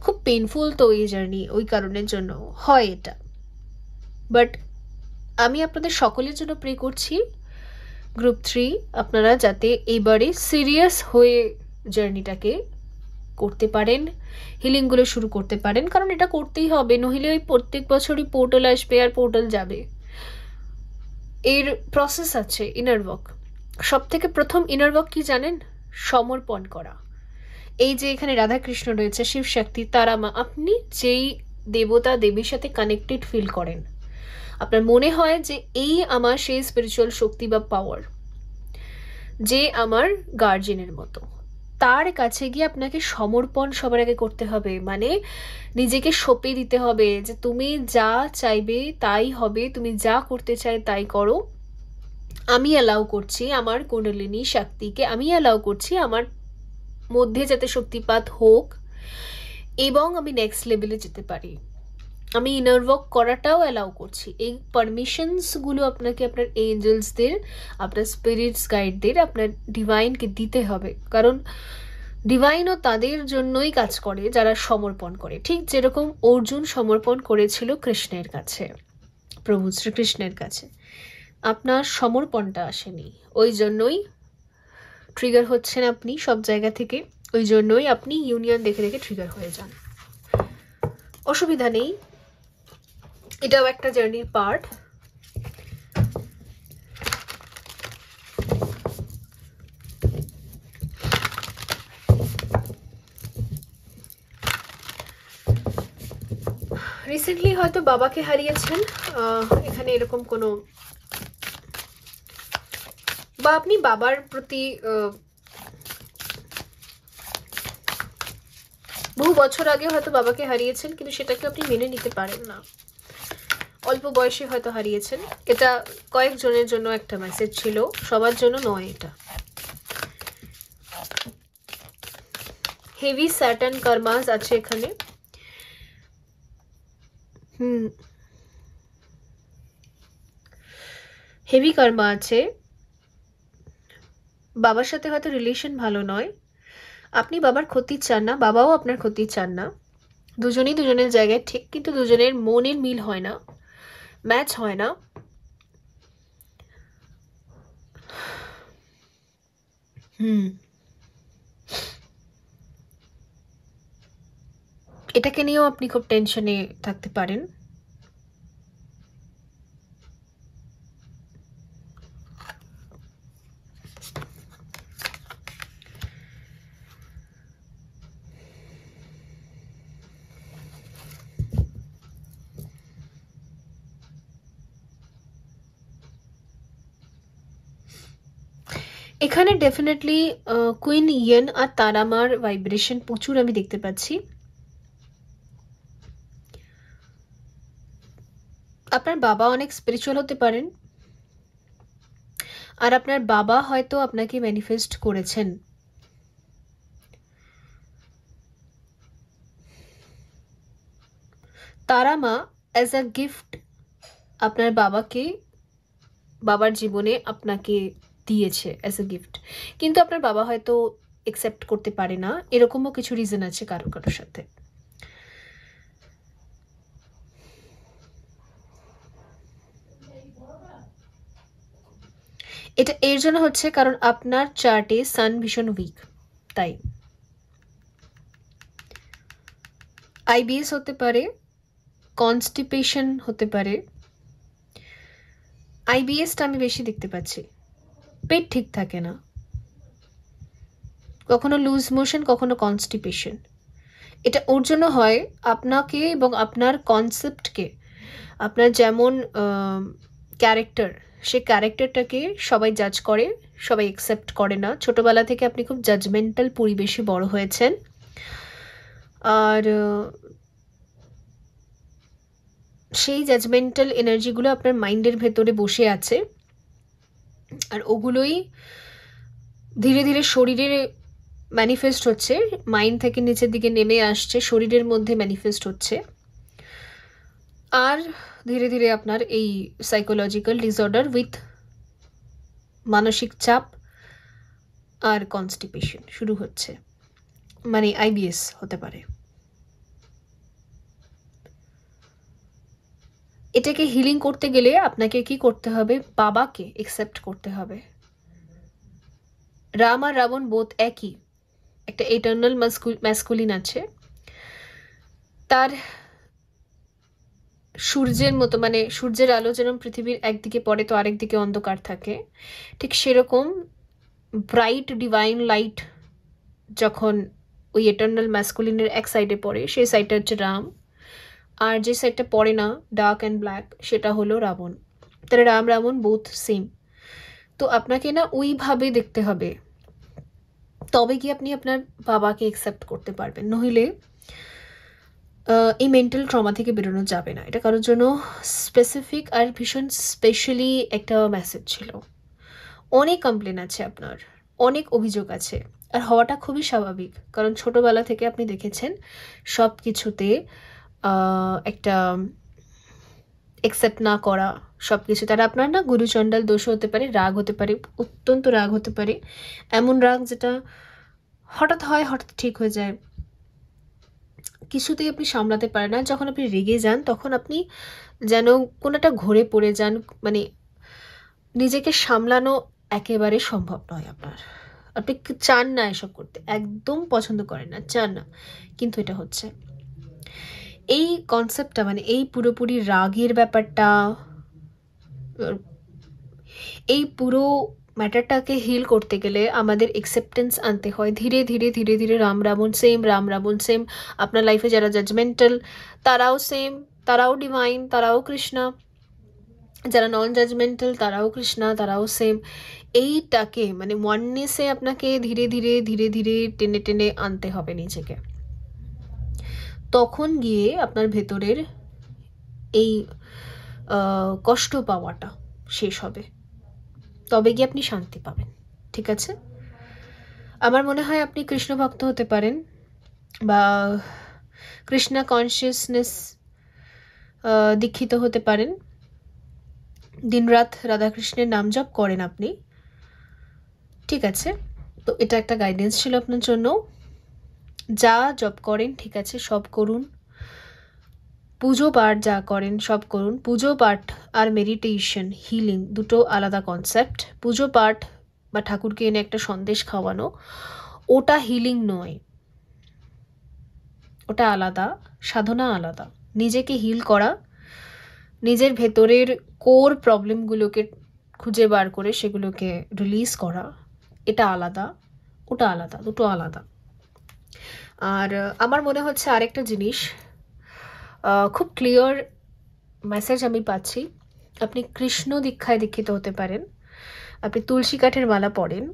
খুব পেইনফুল তো এই জার্নি, ওই কারণের জন্য হয় এটা। বাট আমি আপনাদের সকলের জন্য প্রে করছি গ্রুপ 3 আপনারা যাতে এবারে সিরিয়াস হয়ে জার্নিটাকে করতে পারেন, হিলিংগুলো শুরু করতে পারেন, কারণ এটা করতেই হবে, নইলে ওই প্রত্যেক বছরই পোর্টাল আসবে আর পোর্টাল যাবে। এর প্রসেস আছে ইনার ওয়ার্ক। সব থেকে প্রথম ইনার ওয়ার্ক কি জানেন? সমর্পণ করা। এই যে এখানে রাধাকৃষ্ণ রয়েছে, শিব শক্তি, তারা মা, আপনি যেই দেবতা দেবীর সাথে কানেক্টেড ফিল করেন, আপনার মনে হয় যে এই আমার সেই স্পিরিচুয়াল শক্তি বা পাওয়ার, যে আমার গার্জেনের মতো, তার কাছে গিয়ে আপনাকে সমর্পণ সবার আগে করতে হবে। মানে নিজেকে সঁপে দিতে হবে যে তুমি যা চাইবে তাই হবে, তুমি যা করতে চাই তাই করো, আমি অ্যালাউ করছি আমার কুণ্ডলিনী শক্তিকে, আমি অ্যালাউ করছি আমার মধ্যে যাতে শক্তিপাত হোক এবং আমি নেক্সট লেভেলে যেতে পারি, আমি ইনার ওয়ার্ক করাটাও অ্যালাউ করছি। এই পারমিশনসগুলো আপনাকে আপনার এঞ্জেলসদের, আপনার স্পিরিটস গাইডদের, আপনার ডিভাইনকে দিতে হবে, কারণ ডিভাইনও তাদের জন্যই কাজ করে যারা সমর্পণ করে। ঠিক যেরকম অর্জুন সমর্পণ করেছিল কৃষ্ণের কাছে, প্রভু শ্রীকৃষ্ণের কাছে, আপনার সমর্পণটা আসেনি, ওই জন্যই ট্রিগার হচ্ছেন আপনি সব জায়গা থেকে, ওই জন্যই আপনি ইউনিয়ন দেখে দেখে ট্রিগার হয়ে যান। অসুবিধা নেই, এটাও একটা জার্নির পার্ট। রিসেন্টলি হয়তো বাবাকে হারিয়েছেন, এখানে এরকম কোনো, বা আপনি বাবার প্রতি বহু বছর আগে হয়তো বাবাকে হারিয়েছেন, কিন্তু সেটাকে আপনি মেনে নিতে পারেন না, অল্প বয়সে হয়তো হারিয়েছেন। এটা কয়েকজনের জন্য একটা মেসেজ ছিল, সবার জন্য নয় এটা। হেভি স্যাটার্ন কর্মাস আছে এখানে। হেভি কর্মা আছে, বাবার সাথে হয়তো রিলেশন ভালো নয়, আপনি বাবার ক্ষতি চান না, বাবাও আপনার ক্ষতি চান না, দুজনেই দুজনের জায়গায় ঠিক, কিন্তু দুজনের মনের মিল হয় না, ম্যাচ হয় না। এটাকে নিয়েও আপনি খুব টেনশনে থাকতে পারেন। এখানে ডেফিনেটলি কুইন ইয়েন আর তারামার ভাইব্রেশন প্রচুর আমি দেখতে পাচ্ছি। আপনার বাবা অনেক স্পিরিচুয়াল হতে পারেন, আর আপনার বাবা হয়তো আপনাকে ম্যানিফেস্ট করেছেন। তারামা অ্যাজ আ গিফট আপনার বাবাকে, বাবার জীবনে আপনাকে দিয়েছে অ্যাজ আ গিফট, কিন্তু আপনার বাবা হয়তো অ্যাকসেপ্ট করতে পারে না, এরকমও কিছু রিজন আছে কারো কারোর সাথে। এটা এর জন্য হচ্ছে কারণ আপনার চার্টে সান ভীষণ উইক, তাই আইবিএস হতে পারে, কনস্টিপেশন হতে পারে। আইবিএসটা আমি বেশি দেখতে পাচ্ছি, পেট ঠিক থাকে না, কখনো লুজ মোশন, কখনো কনস্টিপেশন। এটা ওর জন্য হয় আপনাকে এবং আপনার কনসেপ্টকে, আপনার যেমন ক্যারেক্টার, সে ক্যারেক্টারটাকে সবাই জাজ করে, সবাই অ্যাকসেপ্ট করে না। ছোটবেলা থেকে আপনি খুব জাজমেন্টাল পরিবেশে বড় হয়েছেন, আর সেই জাজমেন্টাল এনার্জিগুলো আপনার মাইন্ডের ভেতরে বসে আছে, আর ওগুলোই ধীরে ধীরে শরীরে ম্যানিফেস্ট হচ্ছে, মাইন্ড থেকে নিচের দিকে নেমে আসছে, শরীরের মধ্যে ম্যানিফেস্ট হচ্ছে। আর ধীরে ধীরে আপনার এই সাইকোলজিক্যাল ডিসঅর্ডার উইথ মানসিক চাপ আর কনস্টিপেশন শুরু হচ্ছে, মানে আইবিএস হতে পারে। এটাকে হিলিং করতে গেলে আপনাকে কি করতে হবে? বাবাকে একসেপ্ট করতে হবে। রাম আর রাবণ বোথ একই, একটা এটার্নাল ম্যাসকুলিন আছে, তার সূর্যের মতো, মানে সূর্যের আলো যেরকম পৃথিবীর একদিকে পড়ে তো আরেক দিকে অন্ধকার থাকে, ঠিক সেরকম ব্রাইট ডিভাইন লাইট যখন ওই এটার্নাল ম্যাসকুলিনের এক সাইডে পড়ে, সেই সাইডটা হচ্ছে রাম, আর যে সাইডটা পড়ে না, ডার্ক অ্যান্ড ব্ল্যাক, সেটা হলো রাবণ। তাহলে রাম রাবণ বোথ সেম। তো আপনাকে না ওইভাবে দেখতে হবে, তবে কি আপনি আপনার বাবাকে অ্যাকসেপ্ট করতে পারবেন, নইলে এই মেন্টাল ট্রমা থেকে বেরোনো যাবে না। এটা কারোর জন্য স্পেসিফিক আর ভীষণ স্পেশালি একটা মেসেজ ছিল। অনেক কমপ্লেন আছে আপনার, অনেক অভিযোগ আছে, আর হওয়াটা খুবই স্বাভাবিক, কারণ ছোটবেলা থেকে আপনি দেখেছেন সব কিছুতে একটা অ্যাকসেপ্ট না করা সব কিছু। তারা আপনার না গুরুচণ্ডাল দোষ হতে পারে, রাগ হতে পারে, অত্যন্ত রাগ হতে পারে, এমন রাগ যেটা হঠাৎ হয়, হঠাৎ ঠিক হয়ে যায়, কিছুতেই আপনি সামলাতে পারেন না। যখন আপনি রেগে যান তখন আপনি যেন কোনো একটা ঘোরে পড়ে যান, মানে নিজেকে সামলানো একেবারে সম্ভব নয় আপনার। আপনি চান না এসব করতে, একদম পছন্দ করেন না, চান না, কিন্তু এটা হচ্ছে। এই কনসেপ্টটা, মানে এই পুরোপুরি রাগের ব্যাপারটা, এই পুরো ম্যাটারটাকে হিল করতে গেলে আমাদের অ্যাকসেপ্টেন্স আনতে হয় ধীরে ধীরে ধীরে ধীরে। Ram Ravan same, Ram Ravan same. আপনার লাইফে যারা জাজমেন্টাল তারাও সেম, তারাও ডিভাইন, তারাও কৃষ্ণা। যারা নন জাজমেন্টাল তারাও কৃষ্ণা, তারাও সেম। এইটাকে মানে ওয়াননেসে আপনাকে ধীরে ধীরে ধীরে ধীরে টেনে টেনে আনতে হবে নিজেকে। তখন গিয়ে আপনার ভেতরের এই কষ্ট পাওয়াটা শেষ হবে, তবে গিয়ে আপনি শান্তি পাবেন। ঠিক আছে? আমার মনে হয় আপনি কৃষ্ণ ভক্ত হতে পারেন, বা কৃষ্ণা কনসিয়াসনেস দীক্ষিত হতে পারেন, দিনরাত রাধাকৃষ্ণের নাম জপ করেন আপনি। ঠিক আছে, তো এটা একটা গাইডেন্স ছিল আপনার জন্য। যা জপ করেন ঠিক আছে, সব করুন। পুজো পাঠ যা করেন সব করুন। পুজো পাঠ আর মেডিটেশন, হিলিং দুটো আলাদা কনসেপ্ট। পুজো পাঠ বা ঠাকুরকে এনে একটা সন্দেশ খাওয়ানো, ওটা হিলিং নয়, ওটা আলাদা, সাধনা আলাদা। নিজেকে হিল করা, নিজের ভেতরের কোর প্রবলেমগুলোকে খুঁজে বার করে সেগুলোকে রিলিজ করা, এটা আলাদা, ওটা আলাদা, দুটো আলাদা। আর আমার মনে হচ্ছে আরেকটা জিনিস, খুব ক্লিয়ার মেসেজ আমি পাচ্ছি। আপনি কৃষ্ণ দীক্ষায় দীক্ষিত হতে পারেন, আপনি তুলসী কাঠের মালা পরেন,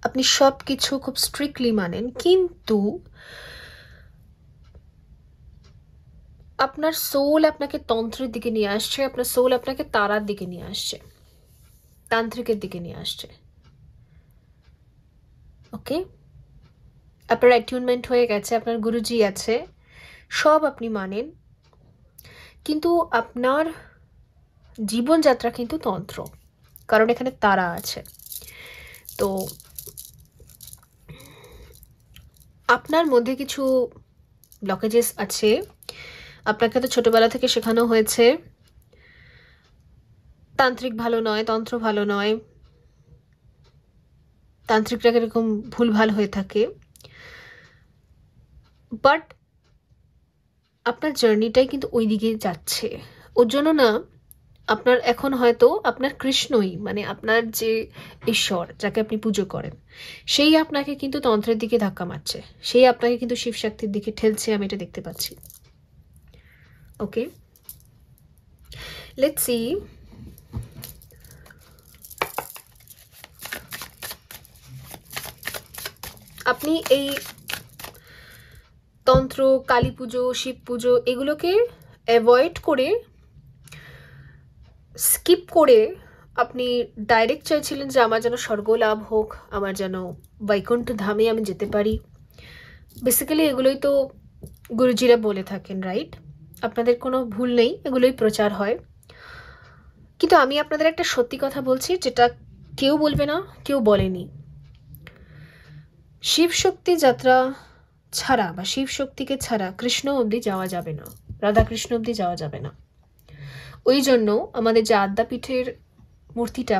আপনি সব কিছু খুব স্ট্রিক্টলি মানেন, কিন্তু আপনার সোল আপনাকে তন্ত্রের দিকে নিয়ে আসছে, আপনার সোল আপনাকে তারার দিকে নিয়ে আসছে, তান্ত্রিকের দিকে নিয়ে আসছে। ওকে, আপনার অ্যাটিউনমেন্ট হয়ে গেছে, আপনার গুরুজি আছে, সব আপনি মানেন, কিন্তু আপনার জীবনযাত্রা কিন্তু তন্ত্র, কারণ এখানে তারা আছে। তো আপনার মধ্যে কিছু ব্লকেজেস আছে। আপনাকে তো ছোটবেলা থেকে শেখানো হয়েছে তান্ত্রিক ভালো নয়, তন্ত্র ভালো নয়, তান্ত্রিকরা এরকম ভুলভাল হয়ে থাকে। বাট আপনার জার্নিটাই কিন্তু ওই দিকে যাচ্ছে। ওর জন্য না আপনার এখন হয়তো আপনার কৃষ্ণই, মানে আপনার যে ঈশ্বর যাকে আপনি পুজো করেন, সেই আপনাকে কিন্তু তন্ত্রের দিকে ধাক্কা মারছে, সেই আপনাকে কিন্তু শিব শক্তির দিকে ঠেলছে, আমি এটা দেখতে পাচ্ছি। ওকে, লেটস সি। আপনি আপনি এই তন্ত্র, কালী পুজো, শিব পুজো এগুলোকে অ্যাভয়েড করে, স্কিপ করে আপনি ডাইরেক্ট চাইছিলেন যে আমার যেন স্বর্গ লাভ হোক, আমার যেন বৈকুণ্ঠ ধামে আমি যেতে পারি। বেসিক্যালি এগুলোই তো গুরুজিরা বলে থাকেন, রাইট? আপনাদের কোনো ভুল নেই, এগুলোই প্রচার হয়। কিন্তু আমি আপনাদের একটা সত্যি কথা বলছি, যেটা কেউ বলবে না, কেউ বলেনি। শিব শক্তি যাত্রা ছাড়া বা শিব শক্তিকে ছাড়া কৃষ্ণ অবধি যাওয়া যাবে না, রাধাকৃষ্ণ অবধি যাওয়া যাবে না। ওই জন্য আমাদের যে আদ্যাপীঠের মূর্তিটা,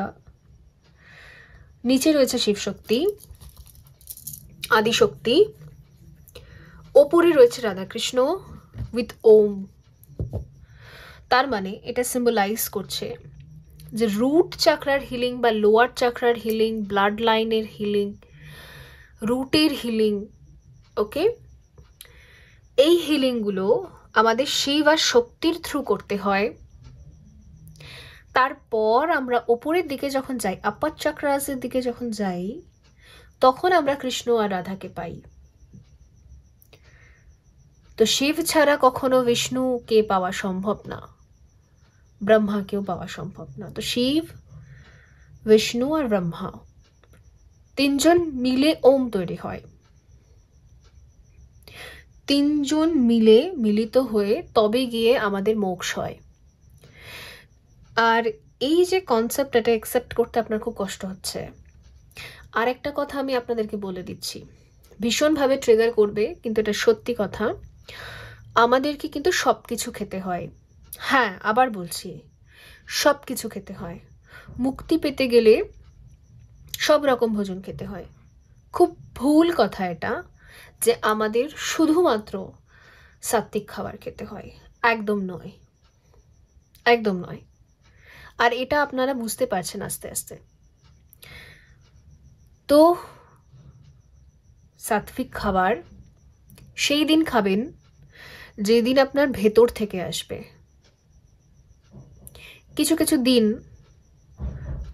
নিচে রয়েছে শিব শক্তি, আদিশক্তি, ওপরে রয়েছে রাধাকৃষ্ণ উইথ ওম। তার মানে এটা সিম্বলাইজ করছে যে রুট চাকরার হিলিং বা লোয়ার চাকরার হিলিং, ব্লাড লাইনের হিলিং, রুটের হিলিং, ওকে, এই হিলিংগুলো আমাদের শিব আর শক্তির থ্রু করতে হয়। তারপর আমরা ওপরের দিকে যখন যাই, আপার চাকরাসের দিকে যখন যাই, তখন আমরা কৃষ্ণ আর রাধাকে পাই। তো শিব ছাড়া কখনো বিষ্ণুকে পাওয়া সম্ভব না, ব্রহ্মাকেও পাওয়া সম্ভব না। তো শিব, বিষ্ণু আর ব্রহ্মা তিনজন মিলে ওম তৈরি হয়। তিনজন মিলে মিলিত হয়ে তবে গিয়ে আমাদের মোক্ষ হয়। আর এই যে কনসেপ্ট, এটা অ্যাকসেপ্ট করতে আপনার খুব কষ্ট হচ্ছে। আর একটা কথা আমি আপনাদেরকে বলে দিচ্ছি, ভীষণভাবে ট্রিগার করবে, কিন্তু এটা সত্যি কথা। আমাদেরকে কিন্তু সব কিছু খেতে হয়। হ্যাঁ, আবার বলছি, সব কিছু খেতে হয়। মুক্তি পেতে গেলে সব রকম ভোজন খেতে হয়। খুব ভুল কথা এটা যে আমাদের শুধুমাত্র সাত্ত্বিক খাবার খেতে হয়। একদম নয়, একদম নয়। আর এটা আপনারা বুঝতে পারছেন আস্তে আস্তে। তো সাত্ত্বিক খাবার সেই দিন খাবেন যেদিন আপনার ভেতর থেকে আসবে। কিছু কিছু দিন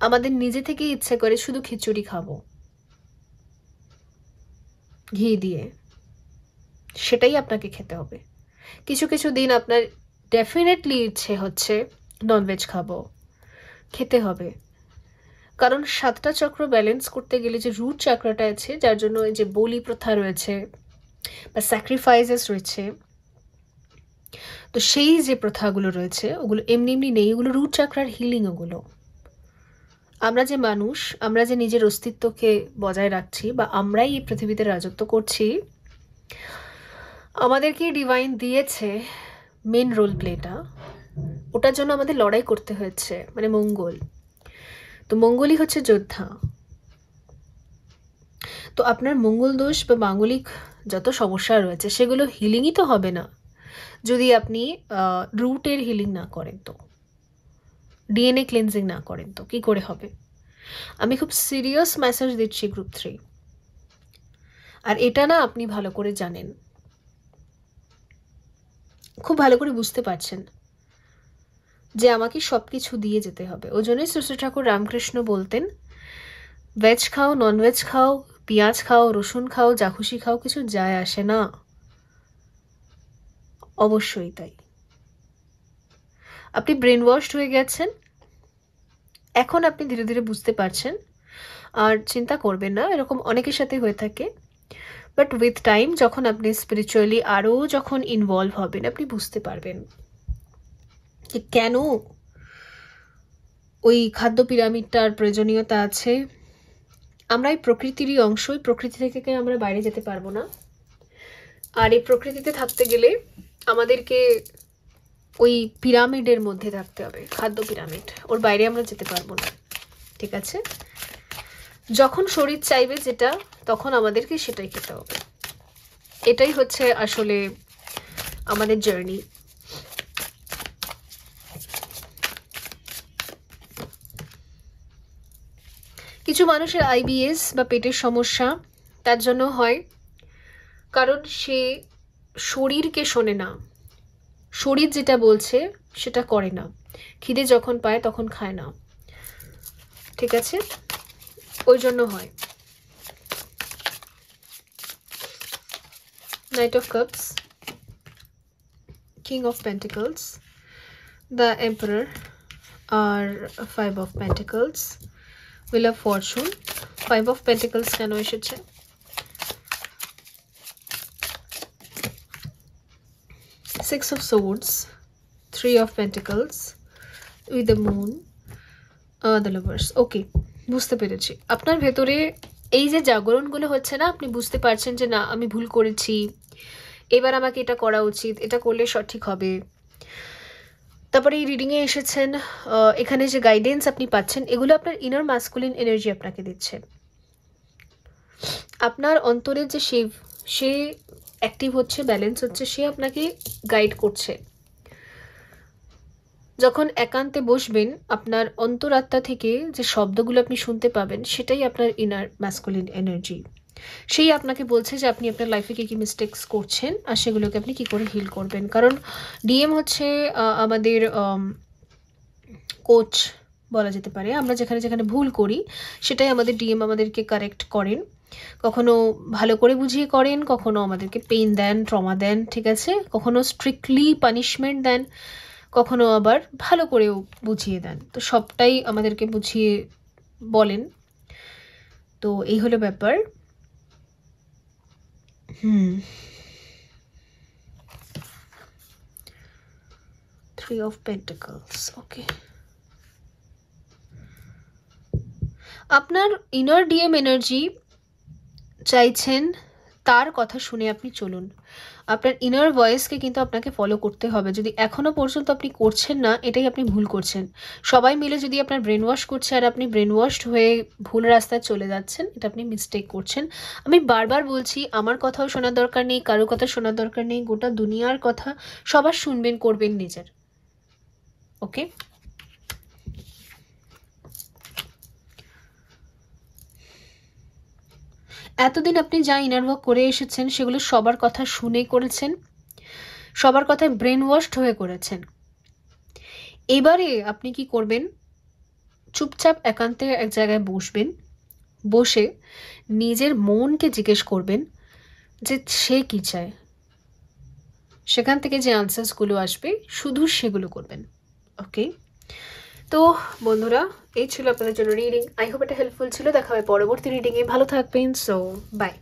আমাদের নিজে থেকে ইচ্ছে করে শুধু খিচুড়ি খাবো ঘি দিয়ে, সেটাই আপনাকে খেতে হবে। কিছু কিছু দিন আপনার ডেফিনেটলি ইচ্ছে হচ্ছে ননভেজ খাবো, খেতে হবে। কারণ সাতটা চক্র ব্যালেন্স করতে গেলে যে রুট চক্রটা আছে, যার জন্য এই যে বলি প্রথা রয়েছে বা স্যাক্রিফাইসেস রয়েছে, তো সেই যে প্রথাগুলো রয়েছে ওগুলো এমনি এমনি নেই, ওগুলো রুট চক্রার হিলিং। ওগুলো আমরা যে মানুষ, আমরা যে নিজের অস্তিত্বকে বজায় রাখছি বা আমরাই এই পৃথিবীতে রাজত্ব করছি, আমাদেরকে ডিভাইন দিয়েছে মেন রোল প্লেটা। ওটার জন্য আমাদের লড়াই করতে হয়েছে, মানে মঙ্গল। তো মঙ্গলই হচ্ছে যোদ্ধা। তো আপনার মঙ্গল দোষ বা মাঙ্গলিক যত সমস্যা রয়েছে সেগুলো হিলিংই তো হবে না যদি আপনি রুটের হিলিং না করেন, তো ডিএনএ ক্লিনজিং না করেন, তো কি করে হবে? আমি খুব সিরিয়াস মেসেজ দিচ্ছি গ্রুপ 3। আর এটা না আপনি ভালো করে জানেন, খুব ভালো করে বুঝতে পারছেন যে আমাকে সব কিছু দিয়ে যেতে হবে। ওই জন্যই শ্রী ঠাকুর রামকৃষ্ণ বলতেন, ভেজ খাও, ননভেজ খাও, পেঁয়াজ খাও, রসুন খাও, যা খুশি খাও, কিছু যায় আসে না। অবশ্যই তাই। আপনি ব্রেন ওয়াশড হয়ে গেছেন, এখন আপনি ধীরে ধীরে বুঝতে পারছেন। আর চিন্তা করবেন না, এরকম অনেকের সাথে হয়ে থাকে। বাট উইথ টাইম যখন আপনি স্পিরিচুয়ালি আরও যখন ইনভলভ হবেন, আপনি বুঝতে পারবেন যে কেন ওই খাদ্য পিরামিডটার প্রয়োজনীয়তা আছে। আমরা এই প্রকৃতিরই অংশ, এই প্রকৃতি থেকে আমরা বাইরে যেতে পারবো না। আর এই প্রকৃতিতে থাকতে গেলে আমাদেরকে ওই পিরামিডের মধ্যে থাকতে হবে, খাদ্য পিরামিড, ওর বাইরে আমরা যেতে পারবো না। ঠিক আছে? যখন শরীর চাইবে যেটা, তখন আমাদেরকে সেটাই খেতে হবে। এটাই হচ্ছে আসলে আমাদের জার্নি। কিছু মানুষের আইবিএস বা পেটের সমস্যা তার জন্য হয়, কারণ সে শরীরকে শোনে না, শরীর যেটা বলছে সেটা করে না, খিদে যখন পায় তখন খায় না। ঠিক আছে? ওই জন্য হয়। Knight of Cups, King of Pentacles, the Emperor, R 5 of Pentacles, Wheel of Fortune, 5 of Pentacles কেন এসেছে? Six of Swords, 3 of Pentacles, with the Moon, the Lovers. ওকে, বুঝতে পেরেছি আপনার ভেতরে এই যে জাগরণগুলো হচ্ছে না, আপনি বুঝতে পারছেন যে না আমি ভুল করেছি, এবার আমাকে এটা করা উচিত, এটা করলে সঠিক হবে। তারপরে এই রিডিংয়ে এসেছেন, এখানে যে গাইডেন্স আপনি পাচ্ছেন এগুলো আপনার ইনার ম্যাসকুলিন এনার্জি আপনাকে দিচ্ছে। আপনার অন্তরের যে শিব, সে অ্যাক্টিভ হচ্ছে, ব্যালেন্স হচ্ছে, সে আপনাকে গাইড করছে। যখন একান্তে বসবেন আপনার অন্তরাত্মা থেকে যে শব্দগুলো আপনি শুনতে পাবেন সেটাই আপনার ইনার ম্যাসকুলিন এনার্জি। সেই আপনাকে বলছে যে আপনি আপনার লাইফে কী কী মিস্টেক্স করছেন আর সেগুলোকে আপনি কী করে হিল করবেন। কারণ ডিএম হচ্ছে আমাদের কোচ বলা যেতে পারে। আমরা যেখানে যেখানে ভুল করি সেটাই আমাদের ডিএম আমাদেরকে কারেক্ট করেন, কখনো ভালো করে বুঝিয়ে করেন, কখনো আমাদেরকে পেইন দেন, ট্রমা দেন, ঠিক আছে, কখনো স্ট্রিক্টলি পানিশমেন্ট দেন, কখনো আবার ভালো করেও বুঝিয়ে দেন। তো সবটাই আমাদেরকে বুঝিয়ে বলেন। তো এই হলো ব্যাপার। Three of Pentacles, ওকে। আপনার ইনার ডিএম এনার্জি চাইছেন তার কথা শুনে আপনি চলুন। আপনার ইনার ভয়েসকে কিন্তু আপনাকে ফলো করতে হবে। যদি এখনও পর্যন্ত আপনি করছেন না, এটাই আপনি ভুল করছেন। সবাই মিলে যদি আপনার ব্রেন ওয়াশ করছে আর আপনি ব্রেন ওয়াশড হয়ে ভুল রাস্তায় চলে যাচ্ছেন, এটা আপনি মিস্টেক করছেন। আমি বারবার বলছি, আমার কথাও শোনার দরকার নেই, কারো কথা শোনার দরকার নেই, গোটা দুনিয়ার কথা সবার শুনবেন, করবেন নিজের। ওকে, এতদিন আপনি যা ইনার ওয়ার্ক করে এসেছেন সেগুলো সবার কথা শুনে করেছেন, সবার কথায় ব্রেন ওয়াশড হয়ে করেছেন। এবারে আপনি কি করবেন, চুপচাপ একান্তে এক জায়গায় বসবেন, বসে নিজের মনকে জিজ্ঞেস করবেন যে সে কি চায়, সেখান থেকে যে আনসার্সগুলো আসবে শুধু সেগুলো করবেন। ওকে, তো বন্ধুরা এই ছিল আপনাদের জন্য রিডিং। আই হোপ এটা হেল্পফুল ছিল। দেখা হবে পরবর্তী রিডিংয়ে। ভালো থাকবেন। So by.